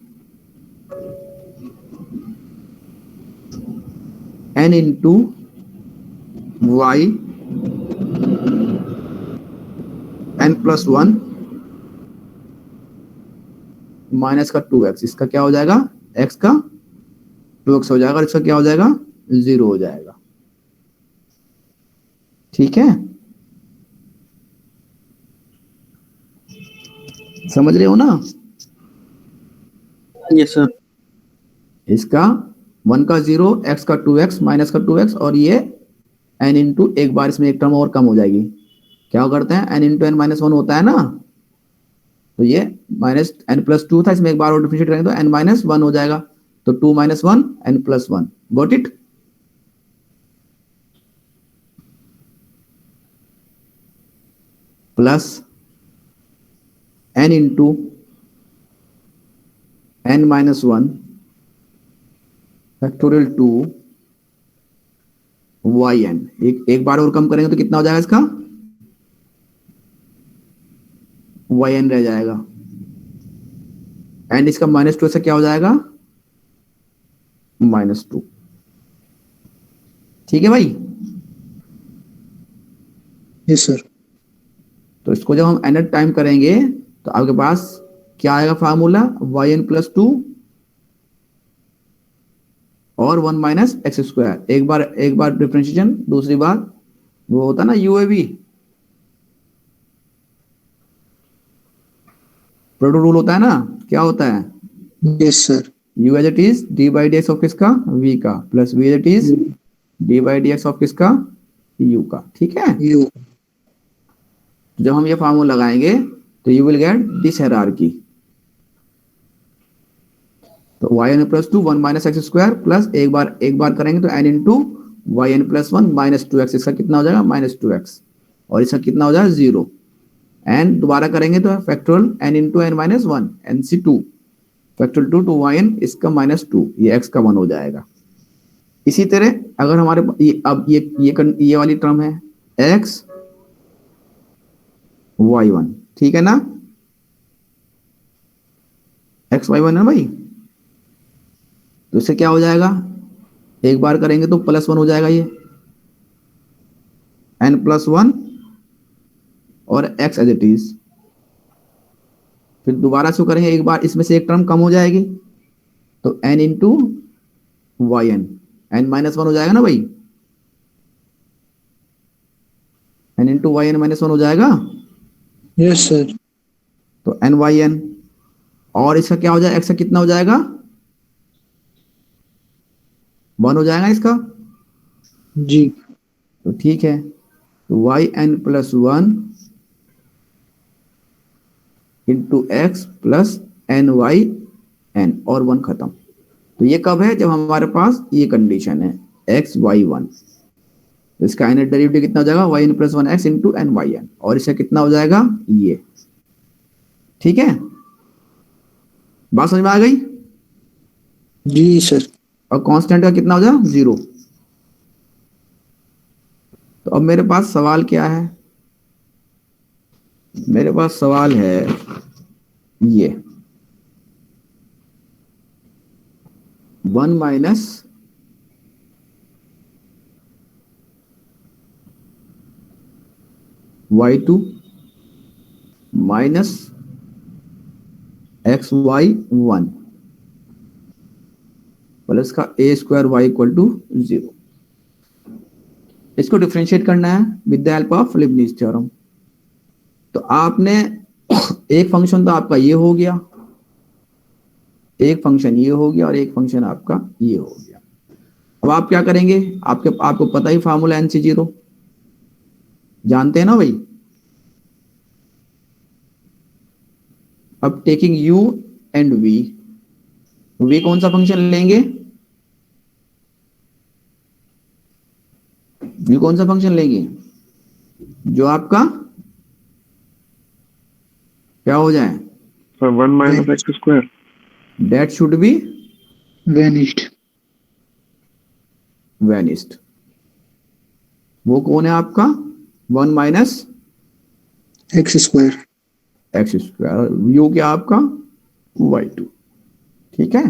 n into y n+1 minus का 2x, इसका क्या हो जाएगा, x का 2x हो जाएगा और इसका क्या हो जाएगा, 0 हो जाएगा। ठीक है, समझ रहे हो ना? Yes sir. इसका 1 का 0, x का 2x माइनस का 2x, और ये n इंटू एक बार इसमें एक टर्म और कम हो जाएगी। क्या करते हैं, n इंटू n माइनस 1 होता है ना, तो ये माइनस n+2 था, इसमें एक बार और डिफरेंशिएट करेंगे तो n माइनस 1 हो जाएगा, तो 2 minus 1 n+1। Got it? Plus n into n minus 1 factorial 2 yn, एक बार और कम करेंगे तो कितना हो जाएगा इसका, yn रह जाएगा, एंड इसका -2 से क्या हो जाएगा, -2। ठीक है भाई? Yes sir. तो इसको जब हम nth टाइम करेंगे तो आपके पास क्या आएगा फार्मूला, yn+2 और 1 माइनस एक्स स्क्वायर, एक बार डिफरेंशिएशन, दूसरी बार वो होता है ना यूएवी, प्रोडक्ट रूल होता है ना, क्या होता है, yes sir. u as it is d/dx of किसका, v का, plus v as it is d/dx of किसका, u का। ठीक है, यू। जब हम ये फार्मूला लगाएंगे तो you will get this hierarchy, तो yn+2 1 minus x square plus एक बार करेंगे तो n into yn+1 minus 2x, इसका कितना हो जाएगा, -2x, और इसका कितना हो जाएगा, 0, एंड दोबारा करेंगे तो factorial n into n minus 1 nc2 factorial 2 to yn, इसका -2, ये x का 1 हो जाएगा। इसी तरह अगर हमारे अब ये वाली टर्म है x y1, ठीक है ना, x y1 है भाई, तो इससे क्या हो जाएगा, एक बार करेंगे तो +1 हो जाएगा, ये n+1 और x एज इट इज, फिर दोबारा से करेंगे एक बार, इसमें से एक टर्म कम हो जाएगी, तो n इंटू yn, n-1 हो जाएगा ना भाई, n इंटू yn -1 हो जाएगा, यस सर। तो ny(n), और इसका क्या हो जाएगा, x का कितना हो जाएगा, 1 हो जाएगा इसका, जी। तो ठीक है, तो yn+1 into x plus ny(n) और 1 खत्म। तो ये कब है, जब हमारे पास ये कंडीशन है x y1, तो इसका n डेरिवेटिव कितना हो जाएगा, yn+1x इंटू ny(n), और इसका कितना हो जाएगा, ये। ठीक है, बात समझ में आ गई? जी सर। और कांस्टेंट का कितना हो जाएगा, 0। तो अब मेरे पास सवाल क्या है, मेरे पास सवाल है ये 1 minus y2 minus xy1 plus का a² y = 0। इसको डिफरेंशिएट करना है with the help of Leibniz theorem. तो आपने एक फंक्शन तो आपका ये हो गया, एक फंक्शन ये हो गया, और एक फंक्शन आपका ये हो गया। अब आप क्या करेंगे, आपको पता ही फार्मूला nc0, जानते हैं ना भाई। अब टेकिंग u एंड v कौन सा फंक्शन लेंगे? v कौन सा फंक्शन लेंगे जो आपका क्या हो जाए? Sir 1 minus x square. That should be vanished. Vanished. वो कौन है आपका? 1 minus x square. X square. You क्या आपका? y2। ठीक है।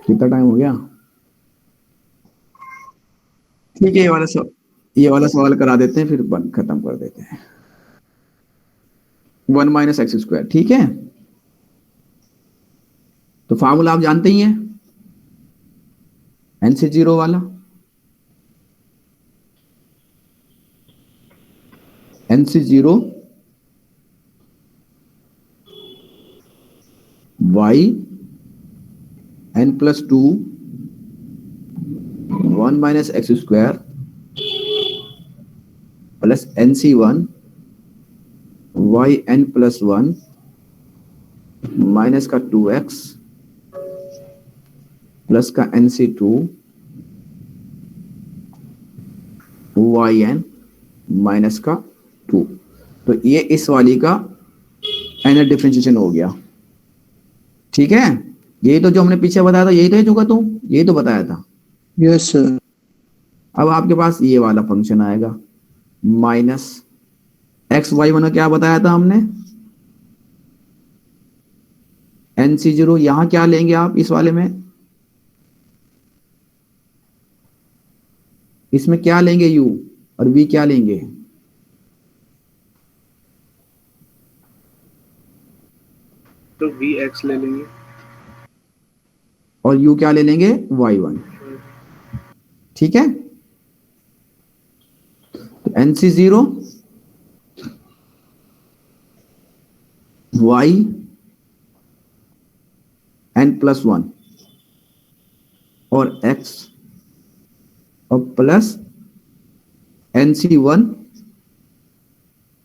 कितना टाइम हो गया? ठीक है, ये वाला सवाल करा देते हैं, फिर बंद खत्म कर देते हैं। 1 माइनस एक्स स्क्वायर, ठीक है। तो फार्मूला आप जानते ही हैं, एन से जीरो वाला। एन से zero y n plus two 1 minus x square plus n C one y n plus one minus का 2x प्लस का n C two y n minus का 2। तो ये इस वाली का एनर्जी डिफरेंशिएशन हो गया। ठीक है, यही तो जो हमने पीछे बताया था, यही तो है जो का तुम यही तो बताया था। Yes sir. अब आपके पास ये वाला फंक्शन आएगा माइनस एक्स वाई वन क्या बताया था हमने? N C zero. यहां क्या लेंगे आप इस वाले में? इसमें क्या लेंगे? u और v क्या लेंगे? तो वी एक्स ले लेंगे और u क्या ले लेंगे? y1। ठीक है, तो n C zero y n plus one और x और plus n C one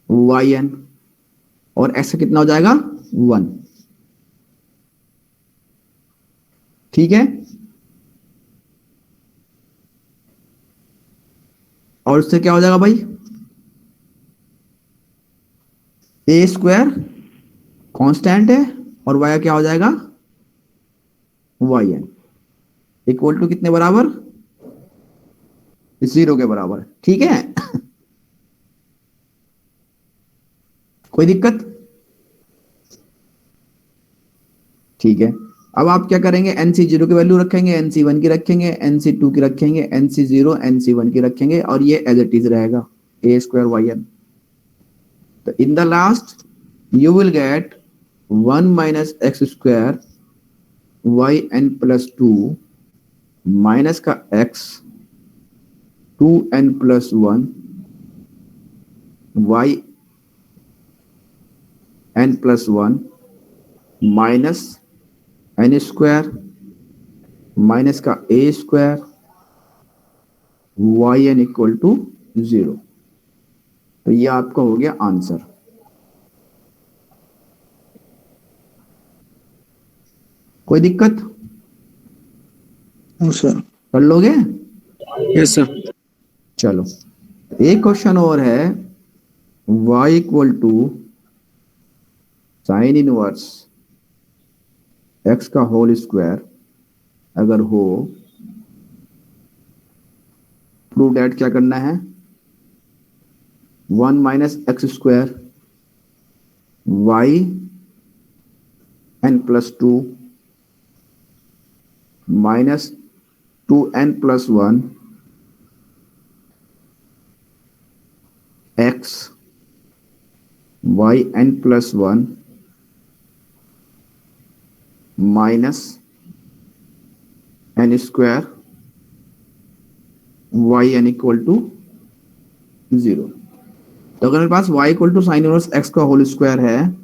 y n और x का कितना हो जाएगा? 1। ठीक है, और उससे क्या हो जाएगा भाई? ए स्क्वायर कांस्टेंट है और वाई क्या हो जाएगा? वाई एन इक्वल टू कितने बराबर? 0 के बराबर। ठीक है कोई दिक्कत? ठीक है, अब आप क्या करेंगे? एन सी जीरो की वैल्यू रखेंगे, एन सी वन की रखेंगे, एन सी टू की रखेंगे, n C zero n C one की रखेंगे और ये एज इट इज रहेगा ए स्क्वायर वाई एन। तो in the last you will get 1 minus x square y n plus two minus का x 2n plus one y n plus one minus n square minus का a square y n equal to 0। तो ये आपका हो गया answer. कोई दिक्कत? No sir. कर लोगे? Yes sir. चलो एक क्वेश्चन और है। y equal to sine inverse x का होल स्क्वायर अगर हो, प्रूव दैट क्या करना है? 1 minus x square y n plus two minus 2n plus one x y n plus one minus n square y n equal to 0। तो अगर मेरे पास y equal to sine inverse x का whole square है,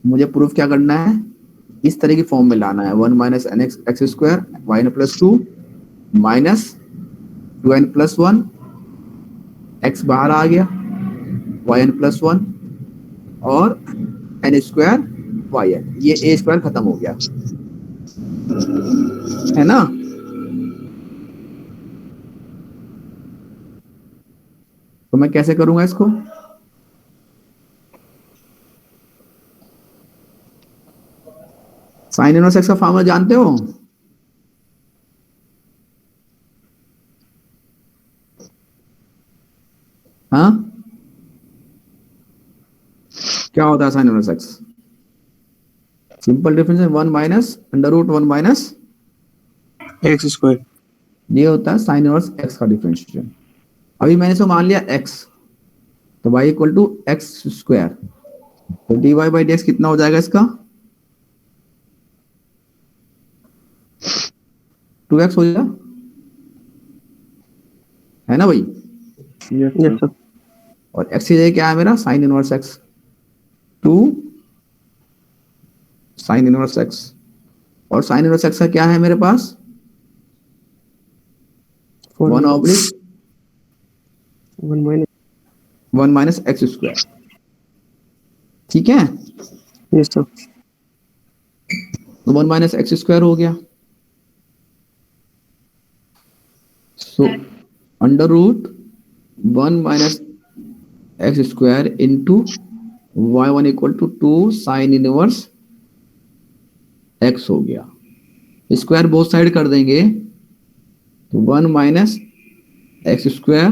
मुझे proof क्या करना है, इस तरह की फॉर्म में लाना है। 1 minus n x square y n plus 2 minus 2n plus 1, x बाहर आ गया, वाई एन प्लस 1 और एन स्क्वायर वाई एन, ये ए स्क्वायर खत्म हो गया, है ना। तो मैं कैसे करूंगा इसको, साइन इनवर्स एक्स का फॉर्मूला जानते हो? हाँ, क्या होता है sine inverse x? Simple difference 1 minus under root 1 minus x square. ये होता है साइन इनवर्स एक्स का डिफरेंशिएशन। अभी मैंने इसको मान लिया x, तो y equal to x square, तो dy बाई डी एक्स कितना हो जाएगा इसका, 2x हो जाएगा, है ना भाई। Yes sir. और x की जगह क्या है मेरा, sine inverse x, 2 sine inverse x, और साइन इनवर्स x का क्या है मेरे पास, 1 ऑब्लिक 1 माइनस एक्स स्क्वायर, ठीक है। Yes sir. तो 1 माइनस एक्स स्क्वायर हो गया, so under root 1 minus x square into y one equal to 2 sine inverse x हो गया। स्क्वायर बोथ साइड कर देंगे, तो 1 minus x square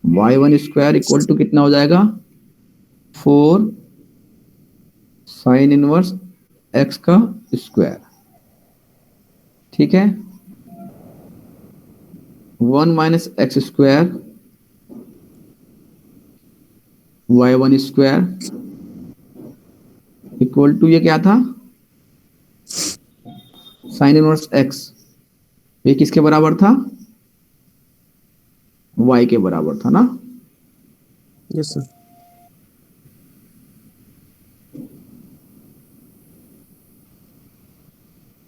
y one square equal to कितना हो जाएगा, 4 साइन इनवर्स एक्स का स्क्वायर, ठीक है। 1 minus x square y one square equal to, ये क्या था, साइन इनवर्स एक्स, ये किसके बराबर था, y के बराबर था ना। Yes sir.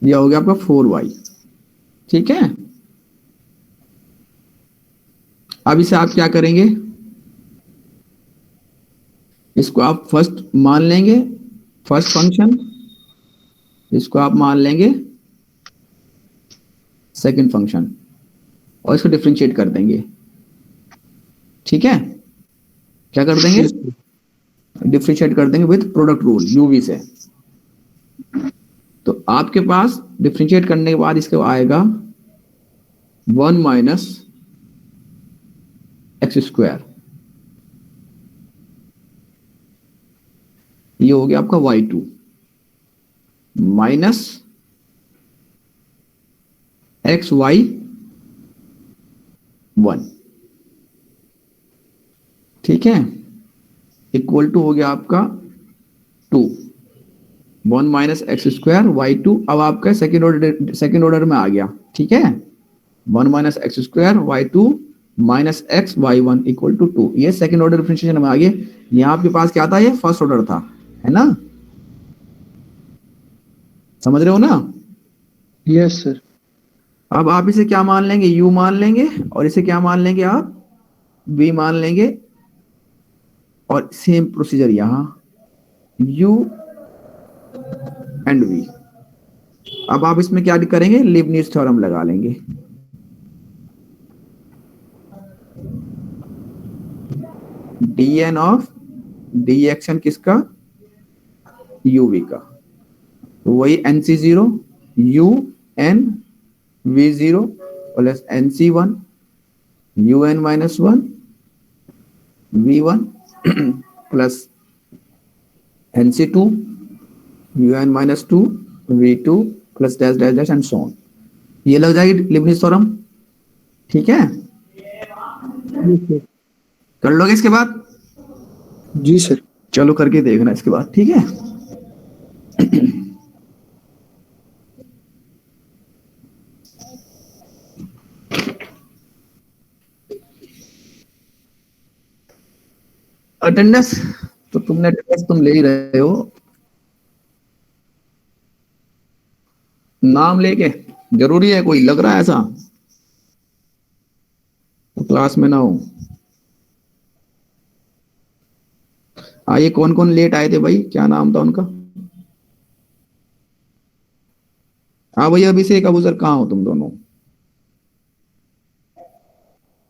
ये हो गया आपका 4y, ठीक है। अब इसे आप क्या करेंगे, इसको आप फर्स्ट मान लेंगे, फर्स्ट फंक्शन, इसको आप मान लेंगे सेकंड फंक्शन, और इसको डिफरेंशिएट कर देंगे, ठीक है। क्या कर देंगे, डिफरेंशिएट कर देंगे विद प्रोडक्ट रूल यूवी से। तो आपके पास डिफरेंशिएट करने के बाद इसके आएगा 1 माइनस एक्स स्क्वायर, ये हो गया आपका y2 माइनस एक्स वाई 1, ठीक है, इक्वल टू हो गया आपका 2, 1 माइनस एक्स स्क्वायर वाई 2, अब आपका सेकेंड ऑर्डर में आ गया, ठीक है। 1 minus x square y 2 minus x y 1 equal to 2, ये सेकेंड ऑर्डर डिफरेंशिएशन में आ गया। यहाँ आपके पास क्या था, ये फर्स्ट ऑर्डर था, है ना, समझ रहे हो ना। Yes sir. अब आप इसे क्या मान लेंगे, u मान लेंगे, और इसे क्या मान लेंगे आप, v मान लेंगे, और सेम प्रोसीजर यहां u एंड v। अब आप इसमें क्या करेंगे, लीबनिट्ज थ्योरम लगा लेंगे, dn ऑफ dxn किसका, uv का, तो वही nc0 u n v0 plus nc1 un minus 1 v1 plus nc2 un minus 2 v2 plus dash dash dash and so on. ये लग जाएगी लीबनिट्ज थ्योरम, ठीक है। कर लोगे इसके बाद, जी सर। चलो करके देखना इसके बाद, ठीक है। अटेंडेंस तो तुमने अटेंडेंस तुम ले ही रहे हो, नाम लेके जरूरी है कोई लग रहा है ऐसा तो क्लास में ना हो। आइए कौन कौन लेट आए थे भाई, क्या नाम था उनका? हाँ भैया अभिषेक अबूजर कहाँ हो तुम दोनों?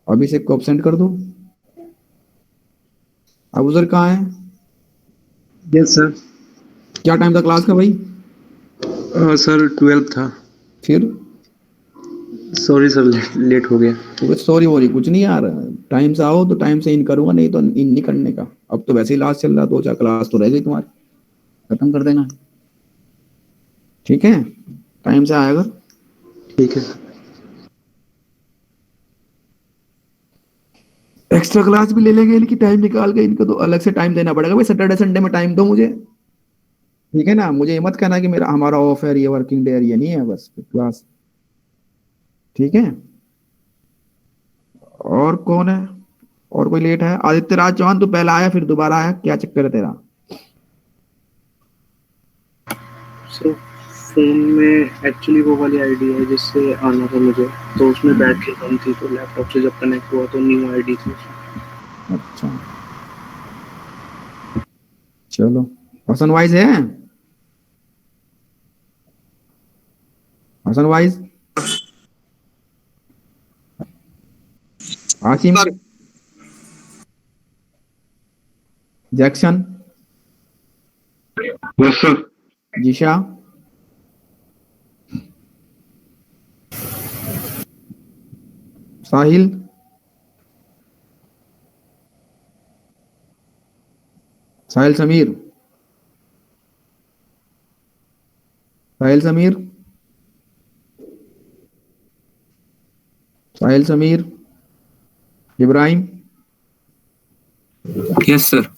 अभिषेक को एब्सेंट कर दो। अबूजर कहाँ है? Yes sir. क्या टाइम था क्लास का भाई? सर 12 था। फिर सॉरी सर, लेट हो गया। तो सॉरी वॉरी कुछ नहीं यार, टाइम से आओ तो टाइम से इन करूंगा, नहीं तो इन नहीं करने का। अब तो वैसे ही लास्ट चल रहा, 2-4 क्लास तो रह गई तुम्हारी, खत्म कर देना। ठीक है, टाइम से आएगा। ठीक है। एक्स्ट्रा क्लास भी ले लेंगे इनकी, टाइम निकाल के। इनको तो अलग से टाइम देना पड़ेगा भाई, सैटरडे संडे में टाइम दो मुझे, ठीक है ना? मुझे ये मत कहना कि मेरा हमारा ऑफ है, ये वर्किंग डे है, ये नहीं है बस क्लास। ठीक है। और कौन है? और कोई लेट है? आदित्य राज चौहान, तू पहला आया फिर दोबारा आया, क्या चक्कर है तेरा? सर फोन में एक्चुअली वो वाली आईडी है जिससे आना था मुझे, तो उसमें बैटरी कम थी, तो लैपटॉप से जब कनेक्ट हुआ तो न्यू आईडी थी उसमें। अच्छा चलो, पर्सन वाइज है? Person wise Asim, Jackson, yes sir. Jisha, Sahil, Sahil Sameer, Sahil Sameer, Sahil Sameer, Ibrahim, yes sir.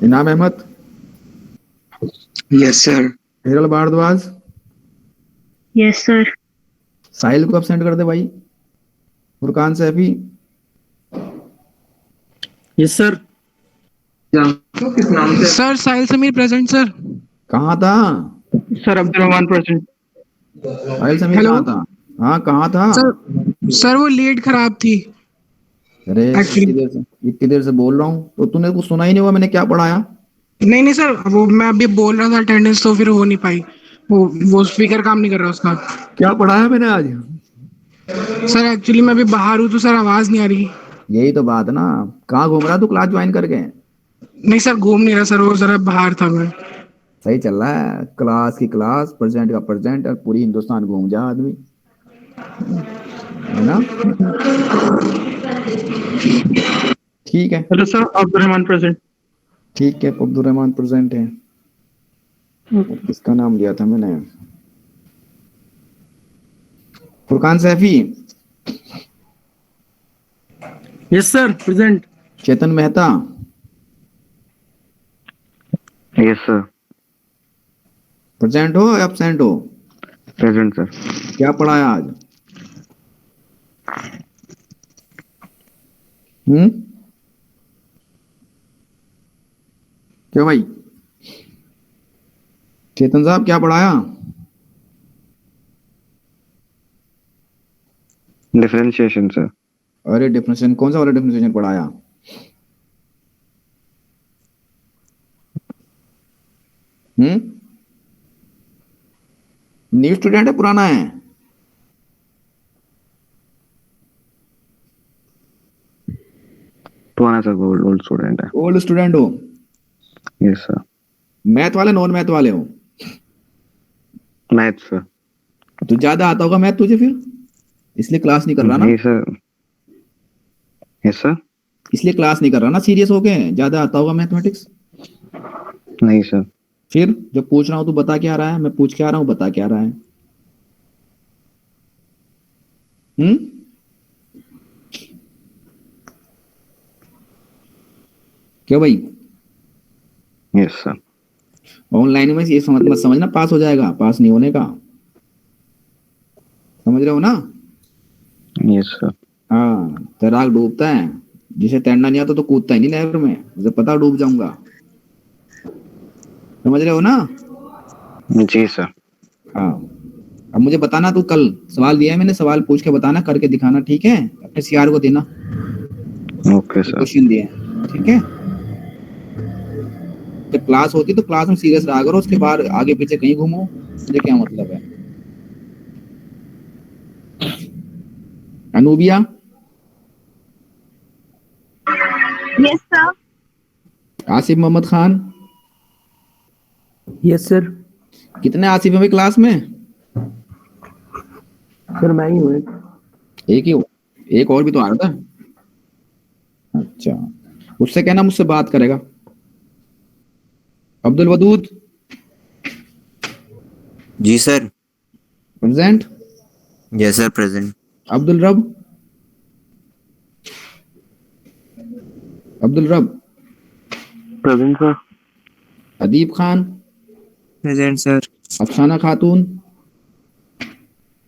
Inam Ahmad, yes sir. Hiral Bhardwaj, yes sir. Sahil को एब्सेंट कर दे भाई। Furqan Saifi, yes sir. Sir Sahil Sameer present sir. कहाँ था? Sir Abdul Rahman present. Sahil Sameer hello. कहाँ था? हाँ कहाँ था? सर वो लीड खराब थी। अरे Actually- इतनी देर से बोल रहा हूँ तो तूने कुछ सुना ही नहीं हुआ मैंने क्या पढ़ाया? नहीं सर, वो मैं अभी बोल रहा था अटेंडेंस, तो फिर हो नहीं पाई। वो स्पीकर काम नहीं कर रहा उसका। क्या पढ़ाया मैंने आज? सर एक्चुअली मैं अभी बाहर हूँ तो सर आवाज नहीं आ रही। यही तो बात ना, कहाँ घूम रहा तू क्लास ज्वाइन करके? नहीं सर घूम नहीं रहा सर, वो जरा बाहर था मैं। सही चल रहा है, क्लास की क्लास, प्रेजेंट का प्रेजेंट, और पूरी हिंदुस्तान घूम जा आदमी, है ना? ठीक है। Hello sir, Abdul Rahman present. ठीक है, अब्दुल रहमान प्रेजेंट है। किसका नाम लिया था मैंने? Furqan Saifi, yes sir present. Chetan Mehta, yes sir. Present हो एब्सेंट हो? Present sir. क्या पढ़ाया आज? क्या भाई? चेतन साहब क्या पढ़ाया? Differentiation sir. अरे डिफरेंशिएशन, कौन सा वाला डिफरेंशिएशन पढ़ाया? न्यू स्टूडेंट है पुराना है? पुराना सर, ओल्ड स्टूडेंट है। ओल्ड स्टूडेंट हो? Yes sir. मैथ वाले नॉन मैथ वाले हो? Math sir. तो ज्यादा आता होगा मैथ तुझे, फिर इसलिए क्लास नहीं कर रहा ना? नहीं सर। Yes sir. इसलिए क्लास नहीं कर रहा ना सीरियस हो गए? ज्यादा आता होगा मैथमेटिक्स? नहीं सर। फिर जब पूछ रहा हूं तो बता क्या रहा है, मैं पूछ के आ रहा हूं बता क्या रहा है? क्या भाई? Yes sir. ऑनलाइन में ये समझ मत समझना पास हो जाएगा, पास नहीं होने का, समझ रहे हो ना? Yes sir. हाँ, तैराक डूबता है, जिसे तैरना नहीं आता तो कूदता ही नहीं नहर में, मुझे पता डूब जाऊंगा। समझ रहे हो ना? जी सर। हाँ, अब मुझे बताना, तू कल सवाल दिया है मैंने, सवाल पूछ के बताना, करके दिखाना, ठीक है? अपने सीआर को देना ओके सर। क्वेश्चन दिए हैं, ठीक है? जब क्लास होती तो क्लास में सीरियस रहा करो, उसके बाद आगे पीछे कहीं घूमो, मुझे क्या मतलब है। Anubia, yes sir. Asif Mohammad Khan, yes sir. कितने आसिफ हैं भाई क्लास में? सर मैं ही हूँ एक ही हो? एक और भी तो आ रहा था। अच्छा, उससे कहना मुझसे बात करेगा। अब्दुल वदूद जी sir. Present. Yes sir present. Abdul Rab, Abdul Rab. Present sir. Adeeb Khan, present sir. Afsana Khatoon,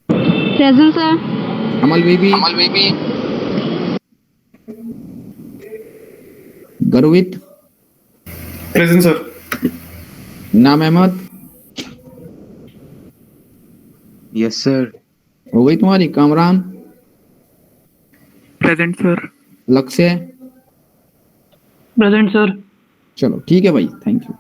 present sir. अमल बीबी, गर्वित, प्रेजेंट सर। नाम अहमद। Yes sir. हो गई तुम्हारी? Kamran, present sir. Lakshya. Present sir. चलो ठीक है भाई, थैंक यू।